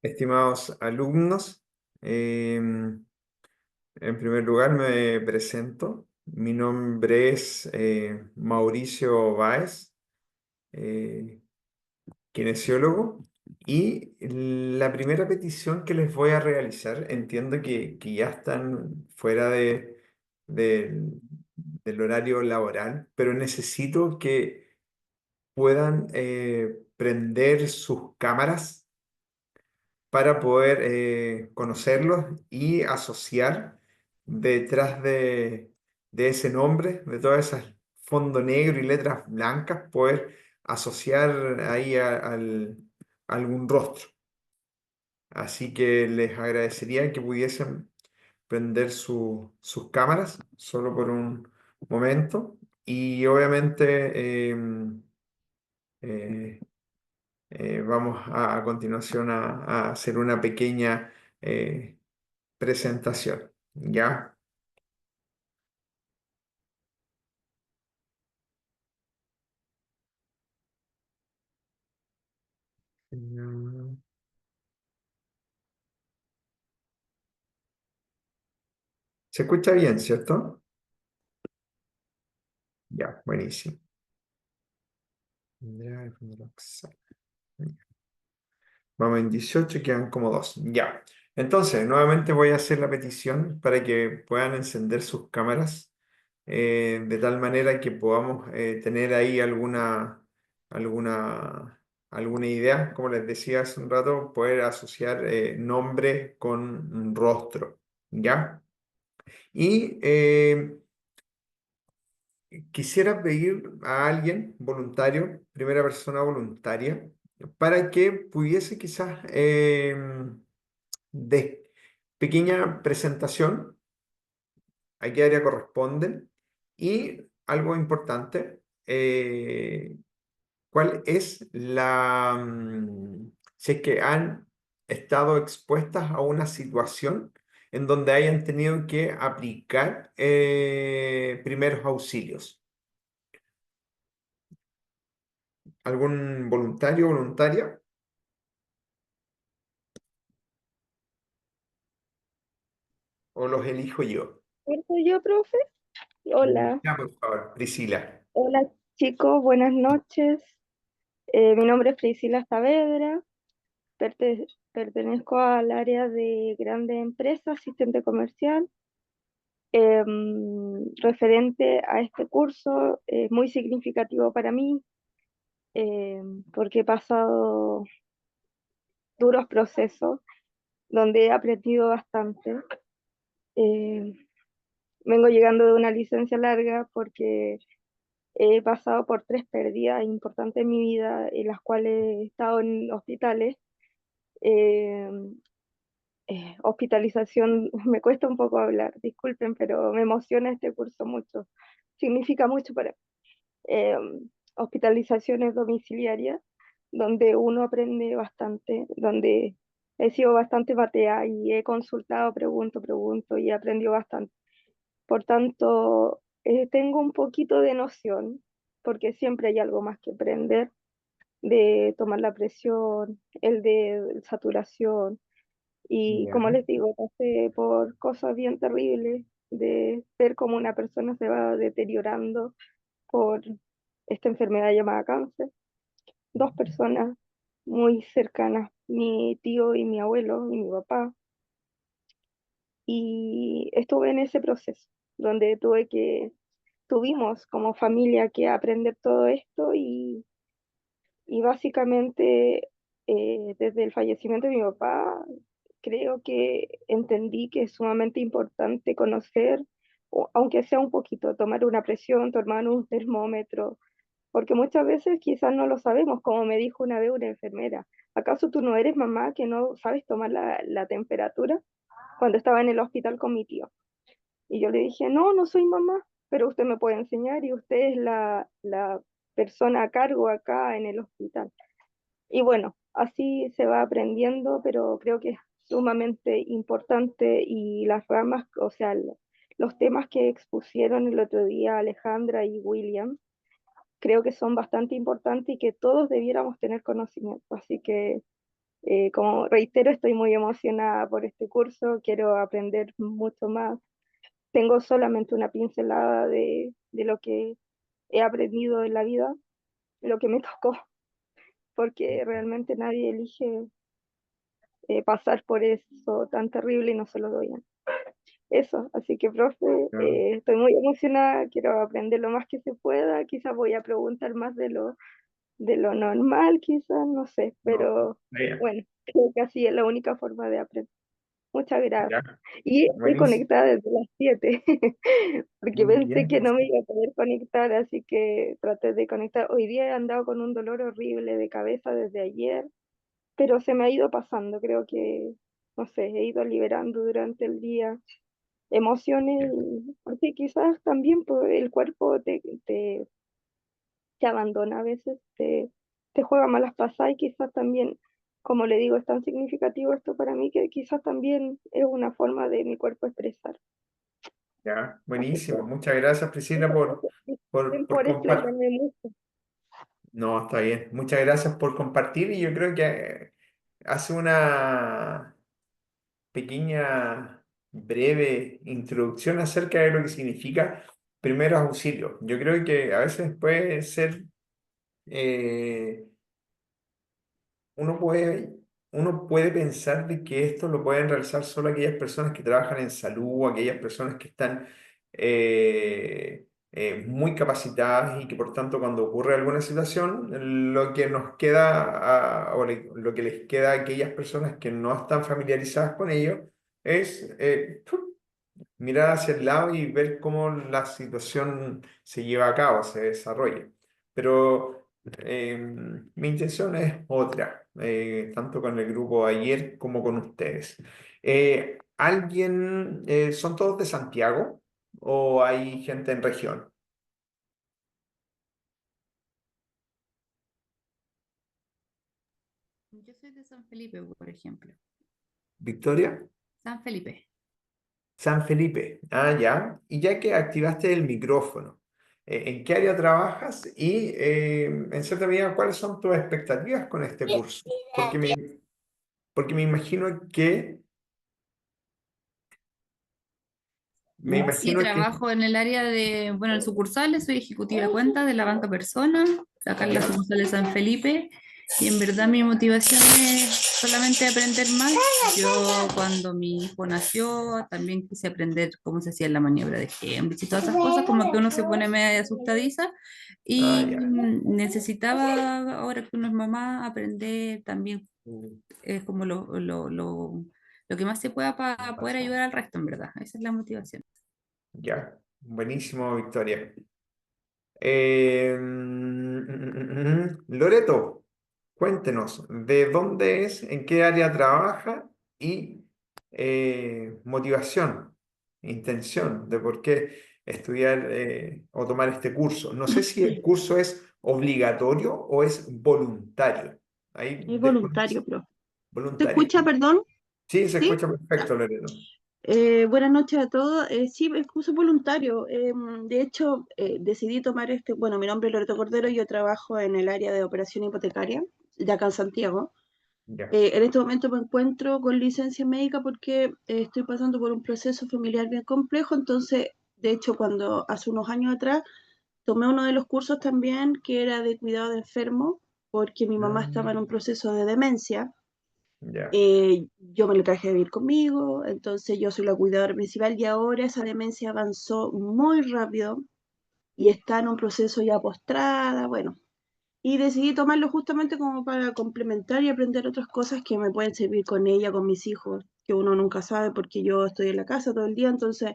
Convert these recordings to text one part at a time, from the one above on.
Estimados alumnos, en primer lugar me presento. Mi nombre es Mauricio Báez, eh, kinesiólogo, y la primera petición que les voy a realizar, entiendo que ya están fuera del del horario laboral, pero necesito que puedan prender sus cámaras para poder conocerlos y asociar detrás de ese nombre, de todas esas fondo negro y letras blancas, poder asociar ahí a algún rostro. Así que les agradecería que pudiesen prender sus cámaras solo por un momento y obviamente eh, vamos a continuación a hacer una pequeña eh, presentación. ¿Ya? Mm, ¿Se escucha bien, cierto? Ya, buenísimo. Ya, vamos en 18, quedan como dos. Ya. Entonces, nuevamente voy a hacer la petición para que puedan encender sus cámaras de tal manera que podamos tener ahí alguna, alguna idea, como les decía hace un rato, poder asociar nombre con rostro. ¿Ya? Y quisiera pedir a alguien voluntario, primera persona voluntaria, para que pudiese quizás de pequeña presentación, a qué área corresponden y algo importante, cuál es si es que han estado expuestas a una situación en donde hayan tenido que aplicar primeros auxilios. ¿Algún voluntario o voluntaria? ¿O los elijo yo? ¿Soy yo, profe? Hola, Ya, por favor, Priscila. hola chicos, buenas noches. Mi nombre es Priscila Saavedra, pertenezco al área de grandes empresas, asistente comercial. Referente a este curso, es muy significativo para mí porque he pasado duros procesos donde he aprendido bastante. Eh, Vengo llegando de una licencia larga porque he pasado por tres pérdidas importantes en mi vida, en las cuales he estado en hospitales. Eh, Hospitalización, me cuesta un poco hablar, disculpen, pero me emociona este curso mucho. Significa mucho para mí. Eh, Hospitalizaciones domiciliarias, donde uno aprende bastante, donde he sido bastante batea y he consultado, pregunto y he aprendido bastante. Por tanto, tengo un poquito de noción, porque siempre hay algo más que aprender, de tomar la presión, el de saturación, y Ya. como les digo, pasé por cosas bien terribles, de ver cómo una persona se va deteriorando por esta enfermedad llamada cáncer. Dos personas muy cercanas, mi tío y mi abuelo y mi papá, y estuve en ese proceso donde tuvimos como familia que aprender todo esto y básicamente desde el fallecimiento de mi papá creo que entendí que es sumamente importante conocer, aunque sea un poquito, tomar una presión, tomar un termómetro, porque muchas veces quizás no lo sabemos, como me dijo una vez una enfermera. ¿Acaso tú no eres mamá que no sabes tomar la temperatura? Cuando estaba en el hospital con mi tío. Y yo le dije, no, no soy mamá, pero usted me puede enseñar y usted es la persona a cargo acá en el hospital. Y bueno, así se va aprendiendo, pero creo que es sumamente importante y las ramas, o sea, los temas que expusieron el otro día Alejandra y William, creo que son bastante importantes y que todos debiéramos tener conocimiento. Así que Como reitero, estoy muy emocionada por este curso, quiero aprender mucho más. Tengo solamente una pincelada de lo que he aprendido en la vida, lo que me tocó, porque realmente nadie elige pasar por eso tan terrible y no se lo doy. Eso, así que, profe, Ya, estoy muy emocionada, quiero aprender lo más que se pueda, quizás voy a preguntar más de lo normal, quizás, no sé, no, pero está bien. bueno, creo que así es la única forma de aprender. Muchas gracias. Ya, Y estoy buenísimo. conectada desde las 7 porque Muy pensé bien. que no me iba a poder conectar, así que traté de conectar. Hoy día he andado con un dolor horrible de cabeza desde ayer, pero se me ha ido pasando, creo que, no sé, he ido liberando durante el día emociones, porque quizás también pues, el cuerpo te abandona a veces, te juega malas pasadas y quizás también, como le digo, es tan significativo esto para mí que quizás también es una forma de mi cuerpo expresar. Ya, Así que buenísimo. Muchas gracias, Priscila, muchas gracias. por, Disculpen por por compartir. explayarme mucho. No, está bien. Muchas gracias por compartir y yo creo que hace una pequeña, breve introducción acerca de lo que significa primeros auxilios. Yo creo que a veces puede ser eh, uno puede, uno puede pensar de que esto lo pueden realizar solo aquellas personas que trabajan en salud, aquellas personas que están muy capacitadas y que por tanto cuando ocurre alguna situación, lo que nos queda lo que les queda a aquellas personas que no están familiarizadas con ello es mirar hacia el lado y ver cómo la situación se lleva a cabo, se desarrolla. Pero mi intención es otra, tanto con el grupo ayer como con ustedes. ¿Son todos de Santiago o hay gente en región? Yo soy de San Felipe, por ejemplo. ¿Victoria? San Felipe. San Felipe. Ah, ya. Y ya que activaste el micrófono, ¿en qué área trabajas? Y en cierta medida, ¿cuáles son tus expectativas con este curso? Porque me Sí, imagino que, trabajo en el área de, bueno, en sucursales, soy ejecutiva de cuentas de la banca Persona, acá en la ya, sucursal de San Felipe, y en verdad mi motivación es solamente aprender más. Yo cuando mi hijo nació también quise aprender cómo se hacía la maniobra de Heimlich y todas esas cosas, como que uno se pone medio asustadiza, ah, y ya. necesitaba, ahora que uno es mamá, aprender también Mm, como lo que más se pueda para poder ayudar al resto, en verdad. Esa es la motivación. ya, buenísimo, Victoria. Loreto, cuéntenos, ¿de dónde es, en qué área trabaja y motivación, intención de por qué estudiar o tomar este curso? No sé si el curso es obligatorio o es voluntario. Ahí Es desconozco. voluntario, profe. ¿Se Voluntario. escucha, perdón? Sí, se ¿Sí? escucha Ya. perfecto, Loreto. Buenas noches a todos. Sí, es curso voluntario. De hecho, decidí tomar este, bueno, mi nombre es Loreto Cordero, yo trabajo en el área de operación hipotecaria, de acá en Santiago. Ya, En este momento me encuentro con licencia médica porque estoy pasando por un proceso familiar bien complejo, entonces, de hecho, cuando hace unos años atrás tomé uno de los cursos también que era de cuidado de enfermo, porque mi mamá estaba en un mm, proceso de demencia. ya, Yo me lo traje a vivir conmigo, entonces yo soy la cuidadora principal y ahora esa demencia avanzó muy rápido y está en un proceso ya postrada, bueno, y decidí tomarlo justamente como para complementar y aprender otras cosas que me pueden servir con ella, con mis hijos, que uno nunca sabe porque yo estoy en la casa todo el día, entonces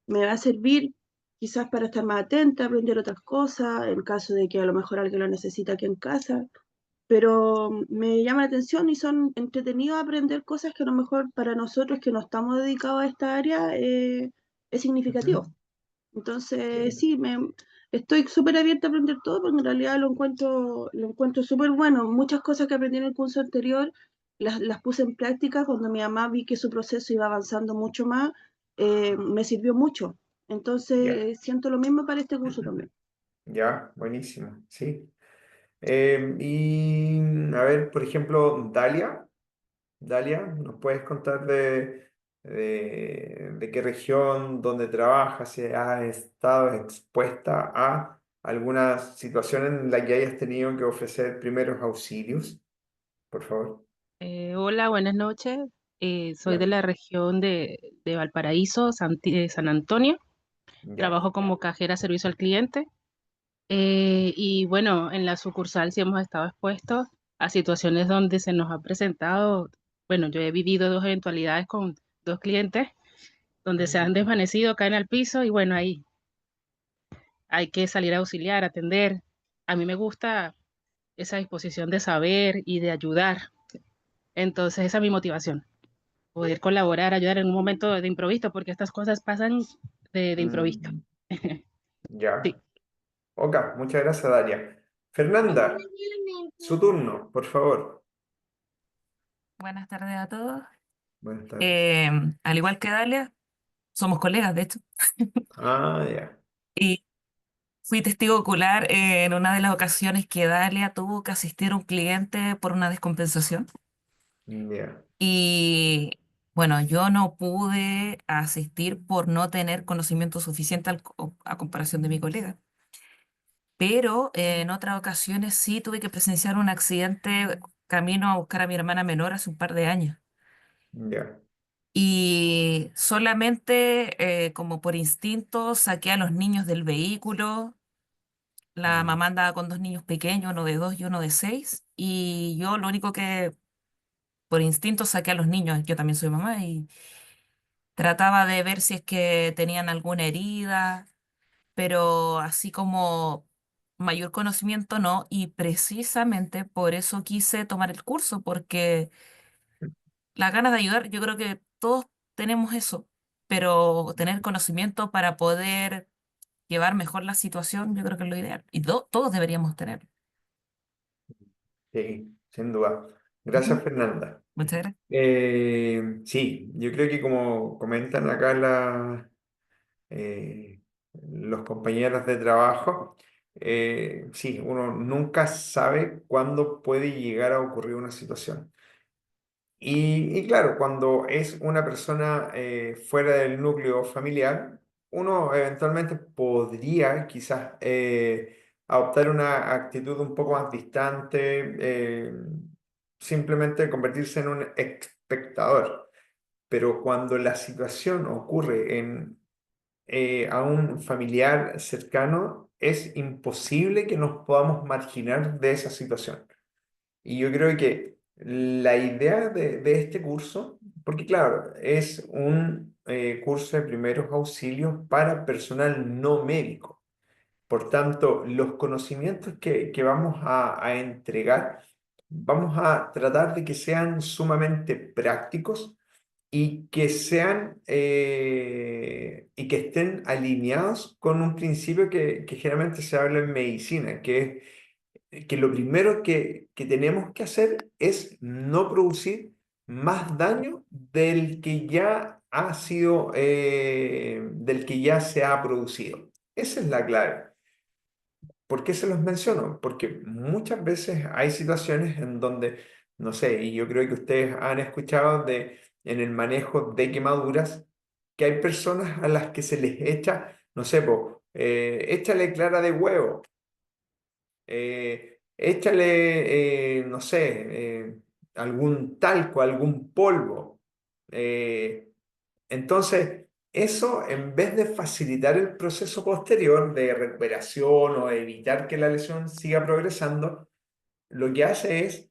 me va a servir quizás para estar más atenta, aprender otras cosas, en caso de que a lo mejor alguien lo necesita aquí en casa, pero me llama la atención y son entretenidos aprender cosas que a lo mejor para nosotros que no estamos dedicados a esta área es significativo. ujú, Entonces, sí, sí, estoy súper abierta a aprender todo porque en realidad lo encuentro súper bueno. Muchas cosas que aprendí en el curso anterior las puse en práctica cuando mi mamá vi que su proceso iba avanzando mucho más, me sirvió mucho. ya. Entonces, siento lo mismo para este curso también. Ya, buenísimo, sí. Y a ver, por ejemplo, Dalia. Dalia, ¿nos puedes contar de qué región, dónde trabajas, si has estado expuesta a alguna situación en la que hayas tenido que ofrecer primeros auxilios? Por favor. Hola, buenas noches. Soy de Ya, la región de Valparaíso, San Antonio. ya, Trabajo como cajera servicio al cliente. Y bueno, en la sucursal sí hemos estado expuestos a situaciones donde se nos ha presentado, bueno, yo he vivido dos eventualidades con dos clientes donde se han desvanecido, caen al piso y bueno, ahí hay que salir a auxiliar, atender. A mí me gusta esa disposición de saber y de ayudar. Entonces, esa es mi motivación. Poder colaborar, ayudar en un momento de improviso, porque estas cosas pasan de improviso. mm, Sí. ya. Ok, muchas gracias, Dalia. Fernanda, su turno, por favor. Buenas tardes a todos. Buenas tardes. Al igual que Dalia, somos colegas, de hecho, Ah, ya, y fui testigo ocular en una de las ocasiones que Dalia tuvo que asistir a un cliente por una descompensación. ya, Y bueno, yo no pude asistir por no tener conocimiento suficiente a comparación de mi colega. Pero en otras ocasiones sí tuve que presenciar un accidente camino a buscar a mi hermana menor hace un par de años. ya. Y solamente como por instinto saqué a los niños del vehículo. La Mm, mamá andaba con dos niños pequeños, uno de 2 y uno de 6. Y yo lo único que por instinto saqué a los niños, yo también soy mamá, y trataba de ver si es que tenían alguna herida, pero así como mayor conocimiento no. Y precisamente por eso quise tomar el curso, porque las ganas de ayudar, yo creo que todos tenemos eso, pero tener conocimiento para poder llevar mejor la situación, yo creo que es lo ideal. Y todos deberíamos tener. sí, sin duda. Gracias, Ujú. Fernanda. Muchas gracias. Sí, yo creo que como comentan acá eh, los compañeros de trabajo, sí, uno nunca sabe cuándo puede llegar a ocurrir una situación. Y claro, cuando es una persona fuera del núcleo familiar, uno eventualmente podría quizás adoptar una actitud un poco más distante, simplemente convertirse en un espectador. Pero cuando la situación ocurre a un familiar cercano, es imposible que nos podamos marginar de esa situación. Y yo creo que la idea de este curso, porque claro, es un curso de primeros auxilios para personal no médico. Por tanto, los conocimientos que vamos a entregar, vamos a tratar de que sean sumamente prácticos y que sean y que estén alineados con un principio que generalmente se habla en medicina, que es que lo primero que tenemos que hacer es no producir más daño del que ya ha sido, del que ya se ha producido. Esa es la clave. ¿Por qué se los menciono? Porque muchas veces hay situaciones en donde, no sé, y yo creo que ustedes han escuchado en el manejo de quemaduras, que hay personas a las que se les echa, no sé, échale clara de huevo, échale, no sé, algún talco, algún polvo. eh, entonces, eso en vez de facilitar el proceso posterior de recuperación o evitar que la lesión siga progresando, lo que hace es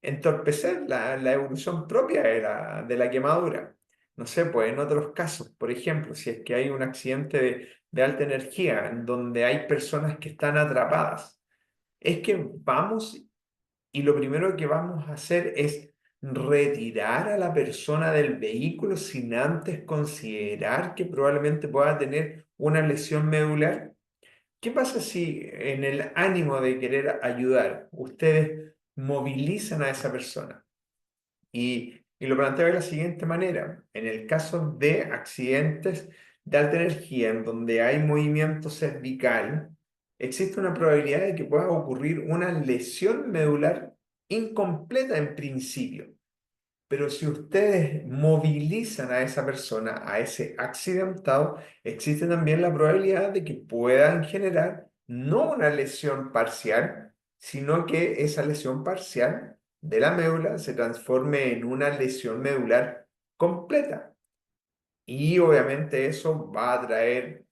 entorpecer la evolución propia de la quemadura. No sé, pues en otros casos, por ejemplo, si es que hay un accidente de alta energía en donde hay personas que están atrapadas, es que vamos y lo primero que vamos a hacer es retirar a la persona del vehículo sin antes considerar que probablemente pueda tener una lesión medular. ¿Qué pasa si en el ánimo de querer ayudar ustedes movilizan a esa persona? Y lo planteo de la siguiente manera. En el caso de accidentes de alta energía en donde hay movimiento cervical, existe una probabilidad de que pueda ocurrir una lesión medular incompleta en principio. Pero si ustedes movilizan a esa persona, a ese accidentado, existe también la probabilidad de que puedan generar no una lesión parcial, sino que esa lesión parcial de la médula se transforme en una lesión medular completa. Y obviamente eso va a traer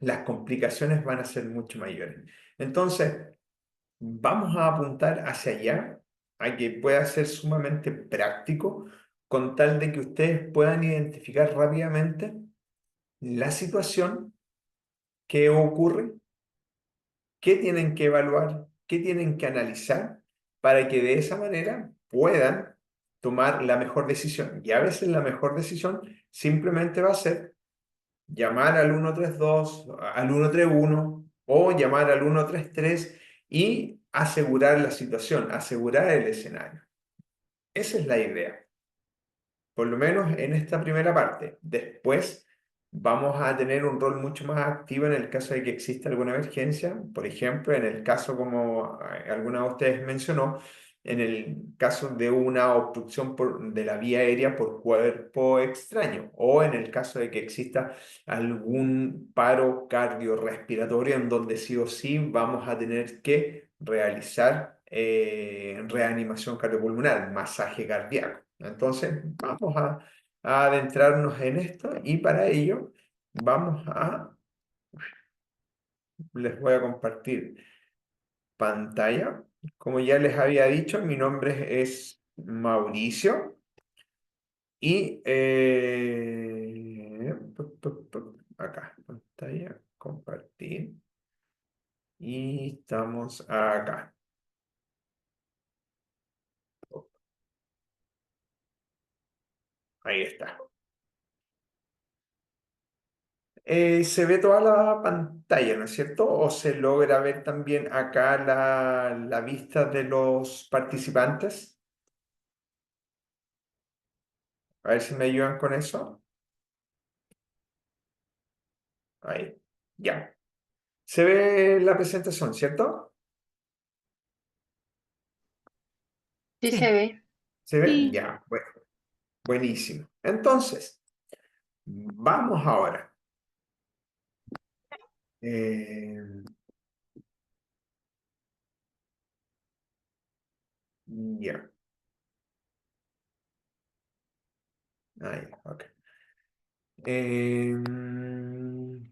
las complicaciones van a ser mucho mayores. Entonces, vamos a apuntar hacia allá, a que pueda ser sumamente práctico, con tal de que ustedes puedan identificar rápidamente la situación que ocurre, qué tienen que evaluar, qué tienen que analizar, para que de esa manera puedan tomar la mejor decisión. Y a veces la mejor decisión simplemente va a ser llamar al 132, al 131 o llamar al 133 y asegurar la situación, asegurar el escenario. Esa es la idea, por lo menos en esta primera parte. Después vamos a tener un rol mucho más activo en el caso de que exista alguna emergencia. Por ejemplo, en el caso, como alguna de ustedes mencionó, en el caso de una obstrucción de la vía aérea por cuerpo extraño, o en el caso de que exista algún paro cardiorrespiratorio en donde sí o sí vamos a tener que realizar reanimación cardiopulmonar, masaje cardíaco. Entonces, vamos a adentrarnos en esto y para ello les voy a compartir pantalla. Como ya les había dicho, mi nombre es Mauricio y acá, pantalla, compartir y estamos acá. Ahí está. Se ve toda la pantalla, ¿no es cierto? ¿O se logra ver también acá la vista de los participantes? A ver si me ayudan con eso. Ahí, ya. Se ve la presentación, ¿cierto? Sí se Sí, ve. ¿Se ve? Sí, Ya, bueno, buenísimo. Entonces, vamos ahora. Eh, ya, ahí, ok.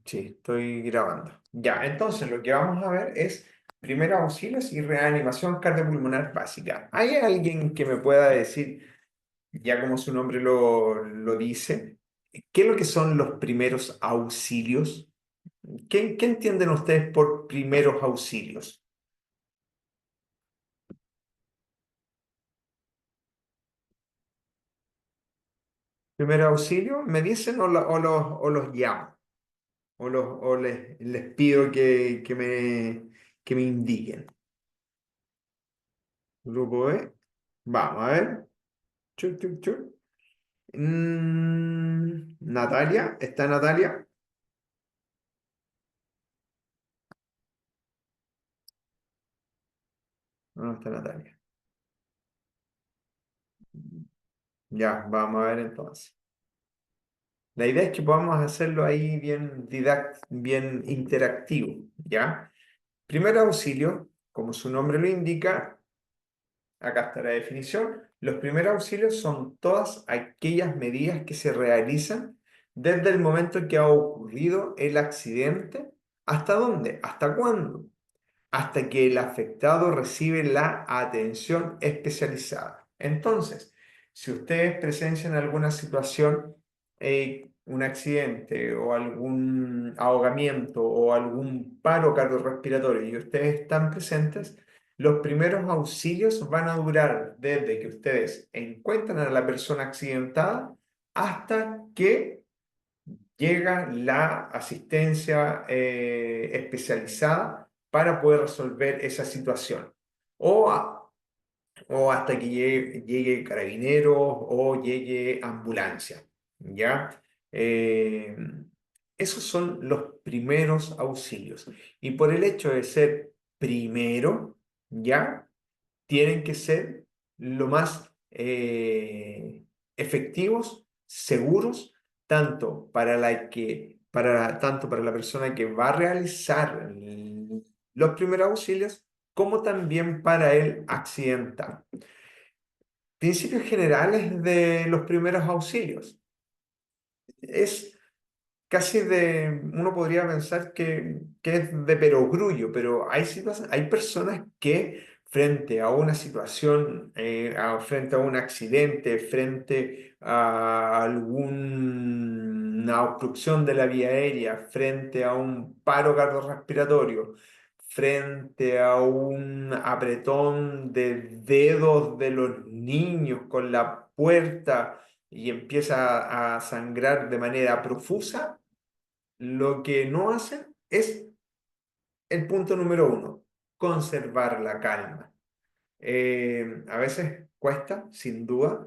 Sí, estoy grabando. Ya, entonces lo que vamos a ver es primeros auxilios y reanimación cardiopulmonar básica. ¿Hay alguien que me pueda decir, ya como su nombre lo dice, qué es lo que son los primeros auxilios? ¿Qué entienden ustedes por primeros auxilios? ¿Primer auxilio? ¿Me dicen o los llamo? O les pido que me indiquen. Grupo B. Vamos a ver. Chu, chu, chu. Natalia, ¿está Natalia? No está Natalia. Ya, vamos a ver entonces. La idea es que podamos hacerlo ahí bien bien interactivo, ¿ya? Primer auxilio, como su nombre lo indica, acá está la definición. Los primeros auxilios son todas aquellas medidas que se realizan desde el momento en que ha ocurrido el accidente. ¿Hasta dónde? ¿Hasta cuándo? Hasta que el afectado recibe la atención especializada. Entonces, si ustedes presencian alguna situación, un accidente o algún ahogamiento o algún paro cardiorrespiratorio y ustedes están presentes, los primeros auxilios van a durar desde que ustedes encuentran a la persona accidentada hasta que llega la asistencia especializada para poder resolver esa situación. O, o hasta que llegue carabineros o llegue ambulancia. ¿Ya? Eh, Esos son los primeros auxilios. Y por el hecho de ser primero, ¿ya? Tienen que ser lo más efectivos, seguros, tanto para la persona que va a realizar los primeros auxilios, como también para el accidentado. Principios generales de los primeros auxilios. Es casi uno podría pensar que es de perogrullo, pero hay personas que frente a una situación, frente a un accidente, frente a alguna obstrucción de la vía aérea, frente a un paro cardiorrespiratorio, frente a un apretón de dedos de los niños con la puerta y empieza a sangrar de manera profusa, lo que no hacen es el punto número uno, conservar la calma. A veces cuesta, sin duda,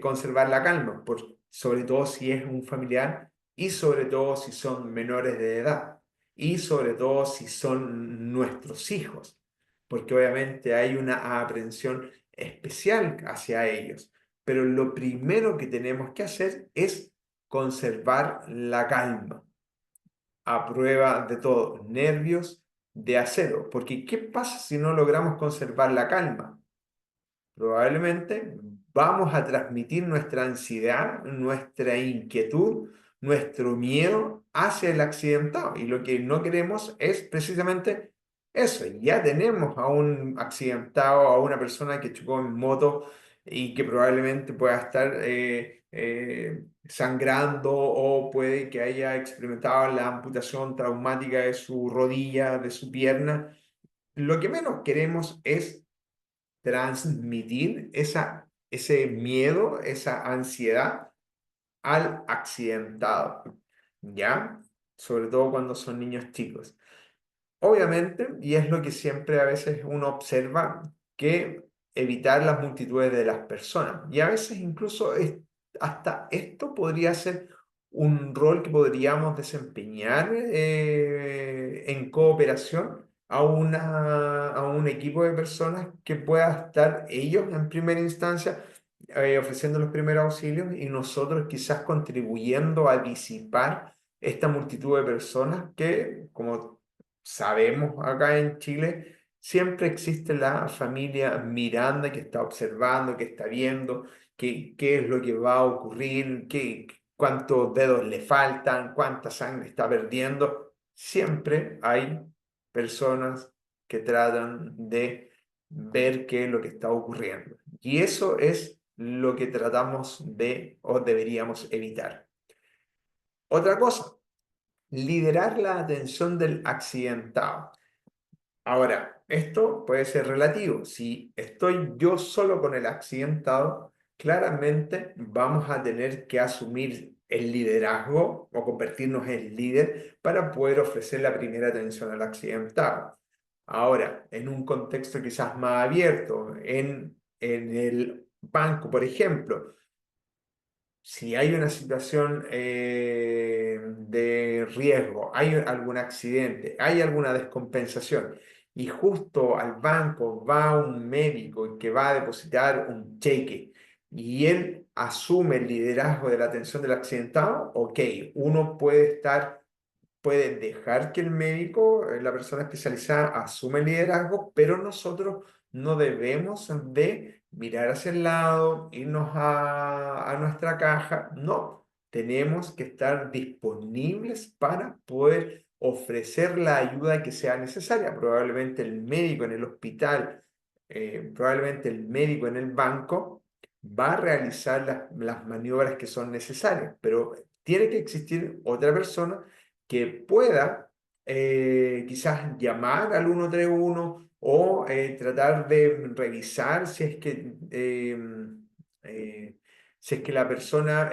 conservar la calma, sobre todo si es un familiar y sobre todo si son menores de edad y sobre todo si son nuestros hijos, porque obviamente hay una aprensión especial hacia ellos. Pero lo primero que tenemos que hacer es conservar la calma a prueba de todo, nervios de acero, porque ¿qué pasa si no logramos conservar la calma? Probablemente vamos a transmitir nuestra ansiedad, nuestra inquietud, nuestro miedo hacia el accidentado. Y lo que no queremos es precisamente eso. Ya tenemos a un accidentado, a una persona que chocó en moto y que probablemente pueda estar sangrando o puede que haya experimentado la amputación traumática de su rodilla, de su pierna. Lo que menos queremos es transmitir ese miedo, esa ansiedad al accidentado, ¿ya? Sobre todo cuando son niños chicos. Obviamente, y es lo que siempre a veces uno observa, que evitar las multitudes de las personas. Y a veces incluso hasta esto podría ser un rol que podríamos desempeñar en cooperación a un equipo de personas que pueda estar ellos en primera instancia ofreciendo los primeros auxilios y nosotros quizás contribuyendo a disipar esta multitud de personas que, como sabemos acá en Chile, siempre existe la familia Miranda que está observando, que está viendo qué es lo que va a ocurrir, cuántos dedos le faltan, cuánta sangre está perdiendo. Siempre hay personas que tratan de ver qué es lo que está ocurriendo. Y eso es lo que tratamos de o deberíamos evitar. Otra cosa, liderar la atención del accidentado. Ahora, esto puede ser relativo. Si estoy yo solo con el accidentado, claramente vamos a tener que asumir el liderazgo o convertirnos en líder para poder ofrecer la primera atención al accidentado. Ahora, en un contexto quizás más abierto, en el banco, por ejemplo, si hay una situación de riesgo, hay algún accidente, hay alguna descompensación y justo al banco va un médico que va a depositar un cheque y él asume el liderazgo de la atención del accidentado, ok, uno puede dejar que el médico, la persona especializada, asume el liderazgo, pero nosotros no debemos de mirar hacia el lado, irnos a nuestra caja. No, tenemos que estar disponibles para poder ofrecer la ayuda que sea necesaria. Probablemente el médico en el hospital, probablemente el médico en el banco va a realizar las maniobras que son necesarias, pero tiene que existir otra persona que pueda quizás llamar al 131 o tratar de revisar si es que la persona,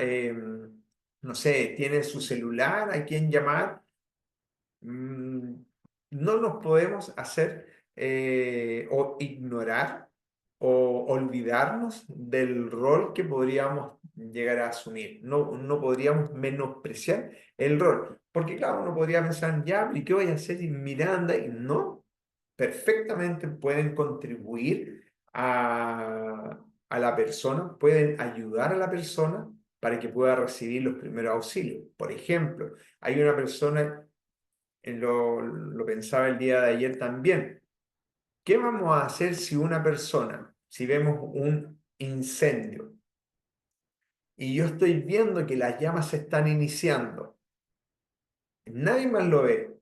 no sé, tiene su celular a quien llamar. mm, no nos podemos hacer o ignorar o olvidarnos del rol que podríamos llegar a asumir. No podríamos menospreciar el rol. Porque claro, uno podría pensar, ya, ¿y qué voy a hacer en Miranda? Y no, perfectamente pueden contribuir a la persona, pueden ayudar a la persona para que pueda recibir los primeros auxilios. Por ejemplo, hay una persona, lo pensaba el día de ayer también, ¿qué vamos a hacer si una persona, si vemos un incendio y yo estoy viendo que las llamas se están iniciando, nadie más lo ve?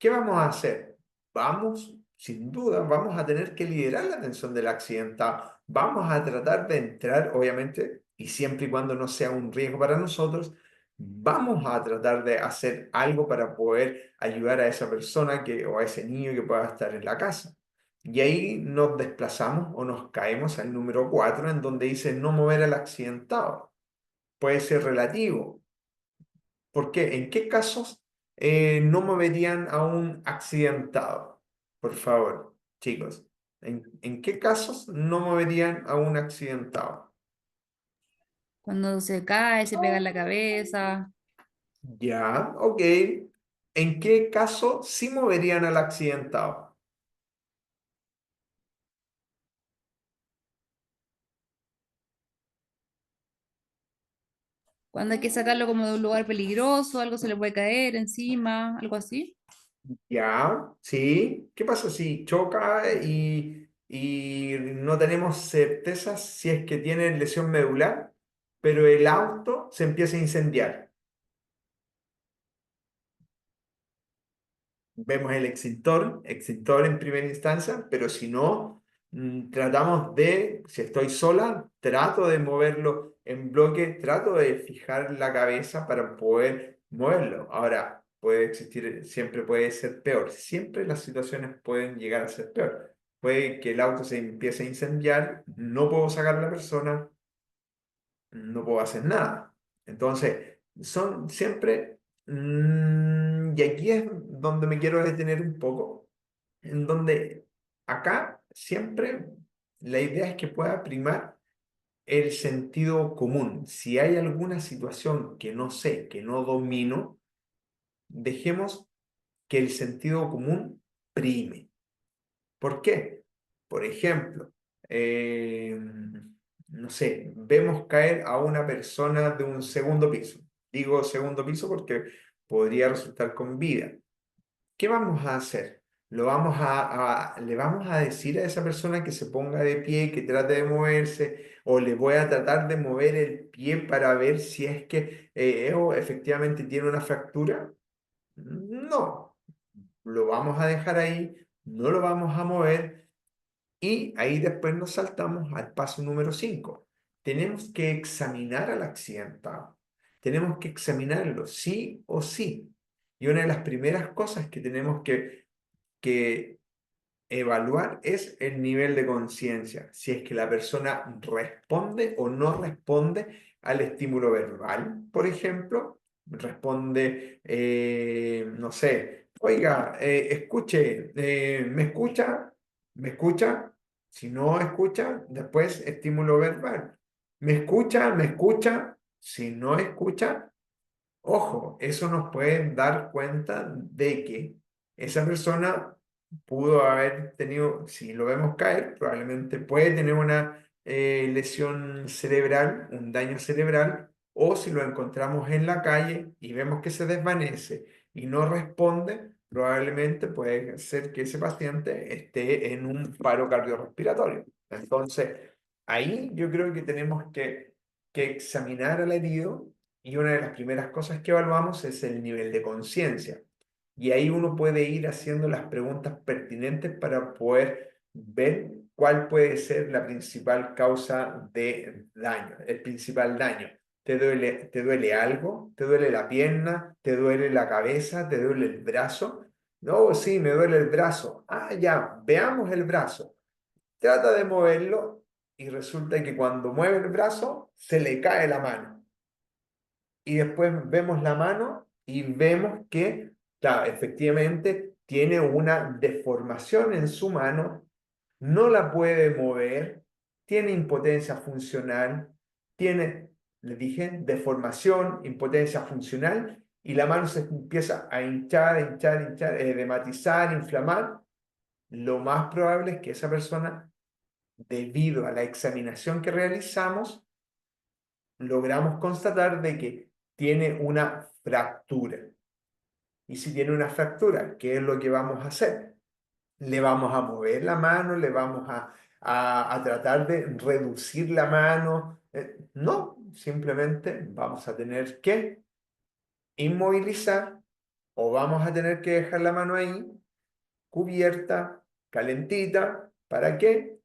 ¿Qué vamos a hacer? Vamos, sin duda, vamos a tener que liderar la atención del accidentado. Vamos a tratar de entrar, obviamente, y siempre y cuando no sea un riesgo para nosotros, vamos a tratar de hacer algo para poder ayudar a esa persona o a ese niño que pueda estar en la casa. Y ahí nos desplazamos o nos caemos al número 4, en donde dice no mover al accidentado. Puede ser relativo. ¿Por qué? ¿En qué casos no moverían a un accidentado? Por favor, chicos. ¿En qué casos no moverían a un accidentado? Cuando se cae, se pega en la cabeza. Ya, ok. ¿En qué caso sí moverían al accidentado? Cuando hay que sacarlo como de un lugar peligroso, algo se le puede caer encima, algo así. Ya, sí. ¿Qué pasa si choca y no tenemos certeza si es que tiene lesión medular, pero el auto se empieza a incendiar? Vemos el extintor en primera instancia, pero si no, tratamos de, si estoy sola, trato de moverlo en bloque, trato de fijar la cabeza para poder moverlo. Ahora, puede existir, siempre puede ser peor, siempre las situaciones pueden llegar a ser peor. Puede que el auto se empiece a incendiar, no puedo sacar a la persona, no puedo hacer nada. Entonces, son siempre, y aquí es donde me quiero detener un poco, en donde acá siempre la idea es que pueda primar el sentido común. Si hay alguna situación que no sé, que no domino, dejemos que el sentido común prime. ¿Por qué? Por ejemplo, no sé, vemos caer a una persona de un segundo piso. Digo segundo piso porque podría resultar con vida. ¿Qué vamos a hacer? Le vamos a decir a esa persona que se ponga de pie, que trate de moverse, o le voy a tratar de mover el pie para ver si es que efectivamente tiene una fractura. No, lo vamos a dejar ahí, no lo vamos a mover y ahí después nos saltamos al paso número 5. Tenemos que examinar al accidentado. Tenemos que examinarlo sí o sí. Y una de las primeras cosas que tenemos que evaluar es el nivel de conciencia. Si es que la persona responde o no responde al estímulo verbal, por ejemplo, responde, no sé, oiga, escuche, ¿me escucha? ¿Me escucha? Si no escucha, después estímulo verbal. ¿Me escucha? ¿Me escucha? Si no escucha, ojo, eso nos puede dar cuenta de que esa persona pudo haber tenido, si lo vemos caer, probablemente puede tener una lesión cerebral, un daño cerebral, o si lo encontramos en la calle y vemos que se desvanece y no responde, probablemente puede ser que ese paciente esté en un paro cardiorrespiratorio. Entonces, ahí yo creo que tenemos que examinar al herido y una de las primeras cosas que evaluamos es el nivel de conciencia. Y ahí uno puede ir haciendo las preguntas pertinentes para poder ver cuál puede ser la principal causa de daño, el principal daño. Te duele algo? ¿Te duele la pierna? ¿Te duele la cabeza? ¿Te duele el brazo? No, sí, me duele el brazo. Ah, ya, veamos el brazo. Trata de moverlo y resulta que cuando mueve el brazo se le cae la mano y después vemos la mano y vemos que, claro, efectivamente tiene una deformación en su mano, no la puede mover, tiene impotencia funcional, tiene, le dije, deformación, impotencia funcional, y la mano se empieza a hinchar, hinchar, hinchar, edematizar, inflamar, lo más probable es que esa persona, debido a la examinación que realizamos, logramos constatar de que tiene una fractura. Y si tiene una fractura, ¿qué es lo que vamos a hacer? Le vamos a mover la mano, le vamos a tratar de reducir la mano. No, simplemente vamos a tener que inmovilizar o vamos a tener que dejar la mano ahí cubierta, calentita. ¿Para qué?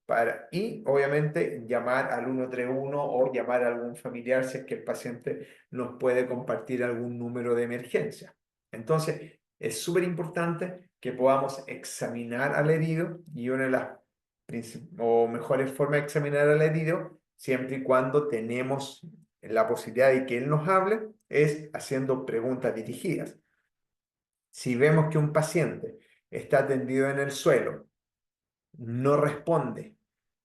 Y obviamente llamar al 131 o llamar a algún familiar si es que el paciente nos puede compartir algún número de emergencia. Entonces, es súper importante que podamos examinar al herido, y una de las mejores formas de examinar al herido, siempre y cuando tenemos la posibilidad de que él nos hable, es haciendo preguntas dirigidas. Si vemos que un paciente está tendido en el suelo, no responde,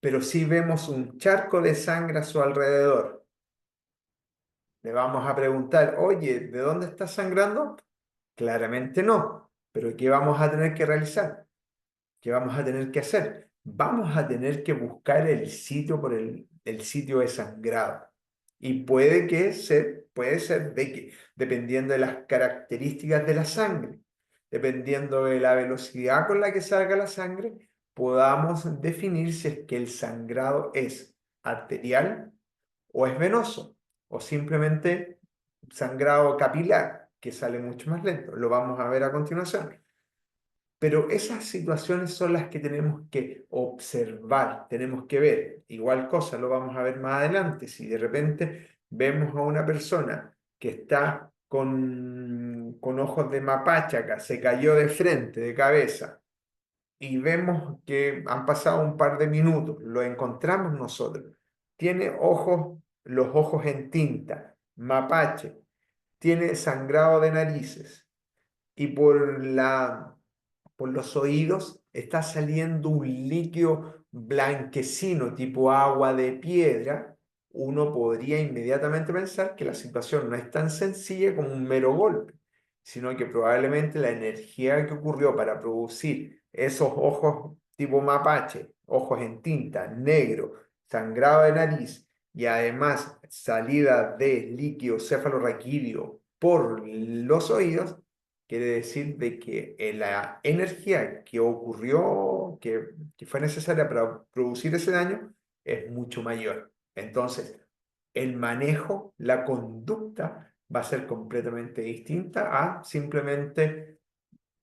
pero si vemos un charco de sangre a su alrededor, le vamos a preguntar, oye, ¿de dónde está sangrando? Claramente no, pero ¿qué vamos a tener que realizar? ¿Qué vamos a tener que hacer? Vamos a tener que buscar el sitio por el sitio de sangrado. Y puede ser de que, dependiendo de las características de la sangre, dependiendo de la velocidad con la que salga la sangre, podamos definir si es que el sangrado es arterial o es venoso, o simplemente sangrado capilar, que sale mucho más lento. Lo vamos a ver a continuación. Pero esas situaciones son las que tenemos que observar, tenemos que ver. Igual cosa, lo vamos a ver más adelante. Si de repente vemos a una persona que está con ojos de mapachaca, se cayó de frente, de cabeza, y vemos que han pasado un par de minutos, lo encontramos nosotros, tiene ojos, los ojos en tinta, mapache, tiene sangrado de narices y por los oídos está saliendo un líquido blanquecino tipo agua de piedra, uno podría inmediatamente pensar que la situación no es tan sencilla como un mero golpe, sino que probablemente la energía que ocurrió para producir esos ojos tipo mapache, ojos en tinta, negro, sangrado de nariz y además salida de líquido cefalorraquídeo por los oídos, quiere decir de que la energía que ocurrió, que fue necesaria para producir ese daño, es mucho mayor. Entonces, el manejo, la conducta va a ser completamente distinta a simplemente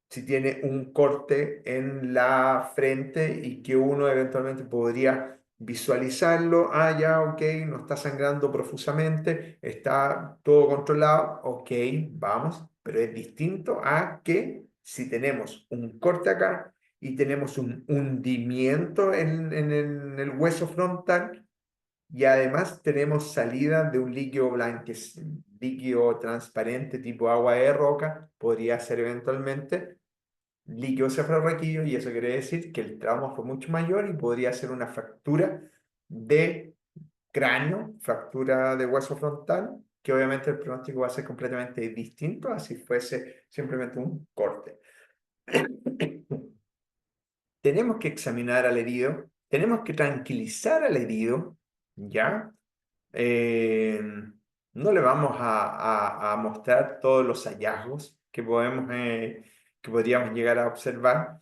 si tiene un corte en la frente y que uno eventualmente podría visualizarlo, ah, ya, ok, no está sangrando profusamente, está todo controlado, ok, vamos, pero es distinto a que si tenemos un corte acá y tenemos un hundimiento en el hueso frontal, y además tenemos salida de un líquido blanco, líquido transparente tipo agua de roca, podría ser eventualmente líquido cefalorraquídeo, y eso quiere decir que el trauma fue mucho mayor y podría ser una fractura de cráneo, fractura de hueso frontal, que obviamente el pronóstico va a ser completamente distinto a si fuese simplemente un corte. Tenemos que examinar al herido, tenemos que tranquilizar al herido, ¿ya? Eh, no le vamos a mostrar todos los hallazgos que podríamos llegar a observar.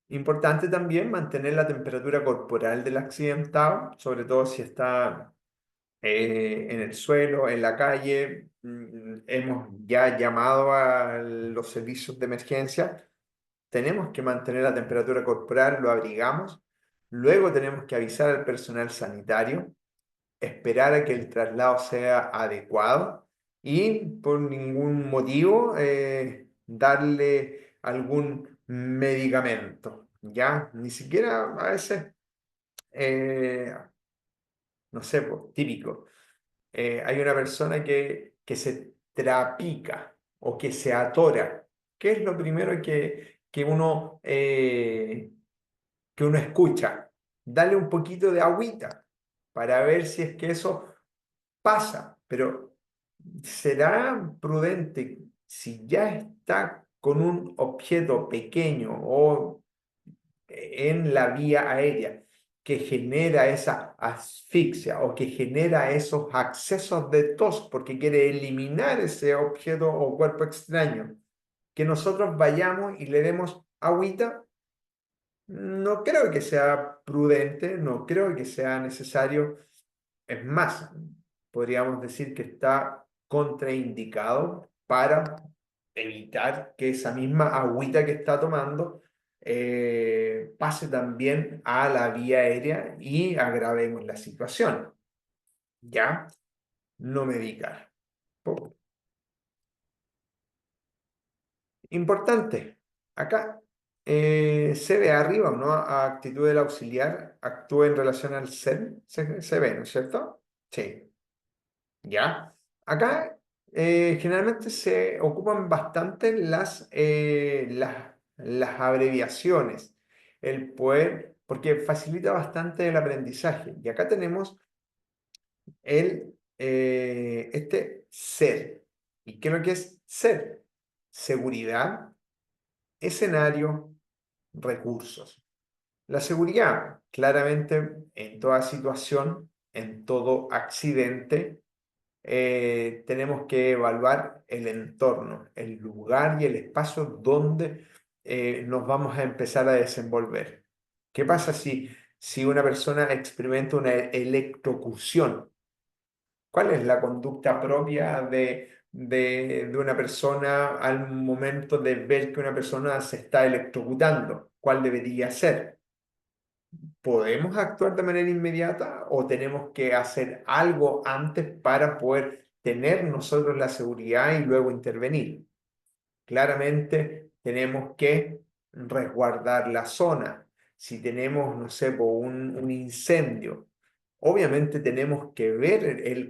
Importante también mantener la temperatura corporal del accidentado, sobre todo si está en el suelo, en la calle. Hemos ya llamado a los servicios de emergencia. Tenemos que mantener la temperatura corporal, lo abrigamos. Luego tenemos que avisar al personal sanitario, esperar a que el traslado sea adecuado y por ningún motivo darle algún medicamento, ¿ya? Ni siquiera a veces, eh, no sé, pues, típico. Hay una persona que se trapica o que se atora. ¿Qué es lo primero que uno escucha? Dale un poquito de agüita para ver si es que eso pasa, pero será prudente si ya está con un objeto pequeño o en la vía aérea, que genera esa asfixia o que genera esos accesos de tos porque quiere eliminar ese objeto o cuerpo extraño. Que nosotros vayamos y le demos agüita, no creo que sea prudente, no creo que sea necesario. Es más, podríamos decir que está contraindicado para evitar que esa misma agüita que está tomando pase también a la vía aérea y agravemos la situación. ¿Ya? No medicar. Po- Importante. Acá se ve arriba, ¿no? A actitud del auxiliar actúa en relación al ser. Se ve, ¿no es cierto? Sí. ¿Ya? Acá generalmente se ocupan bastante las abreviaciones, el poder, porque facilita bastante el aprendizaje. Y acá tenemos este ser. ¿Y qué es lo que es ser? Seguridad, escenario, recursos. La seguridad, claramente, en toda situación, en todo accidente, tenemos que evaluar el entorno, el lugar y el espacio donde nos vamos a empezar a desenvolver. ¿Qué pasa si una persona experimenta una electrocución? ¿Cuál es la conducta propia de una persona al momento de ver que una persona se está electrocutando? ¿Cuál debería ser? ¿Podemos actuar de manera inmediata o tenemos que hacer algo antes para poder tener nosotros la seguridad y luego intervenir? Claramente tenemos que resguardar la zona. Si tenemos, no sé, un incendio, obviamente tenemos que ver el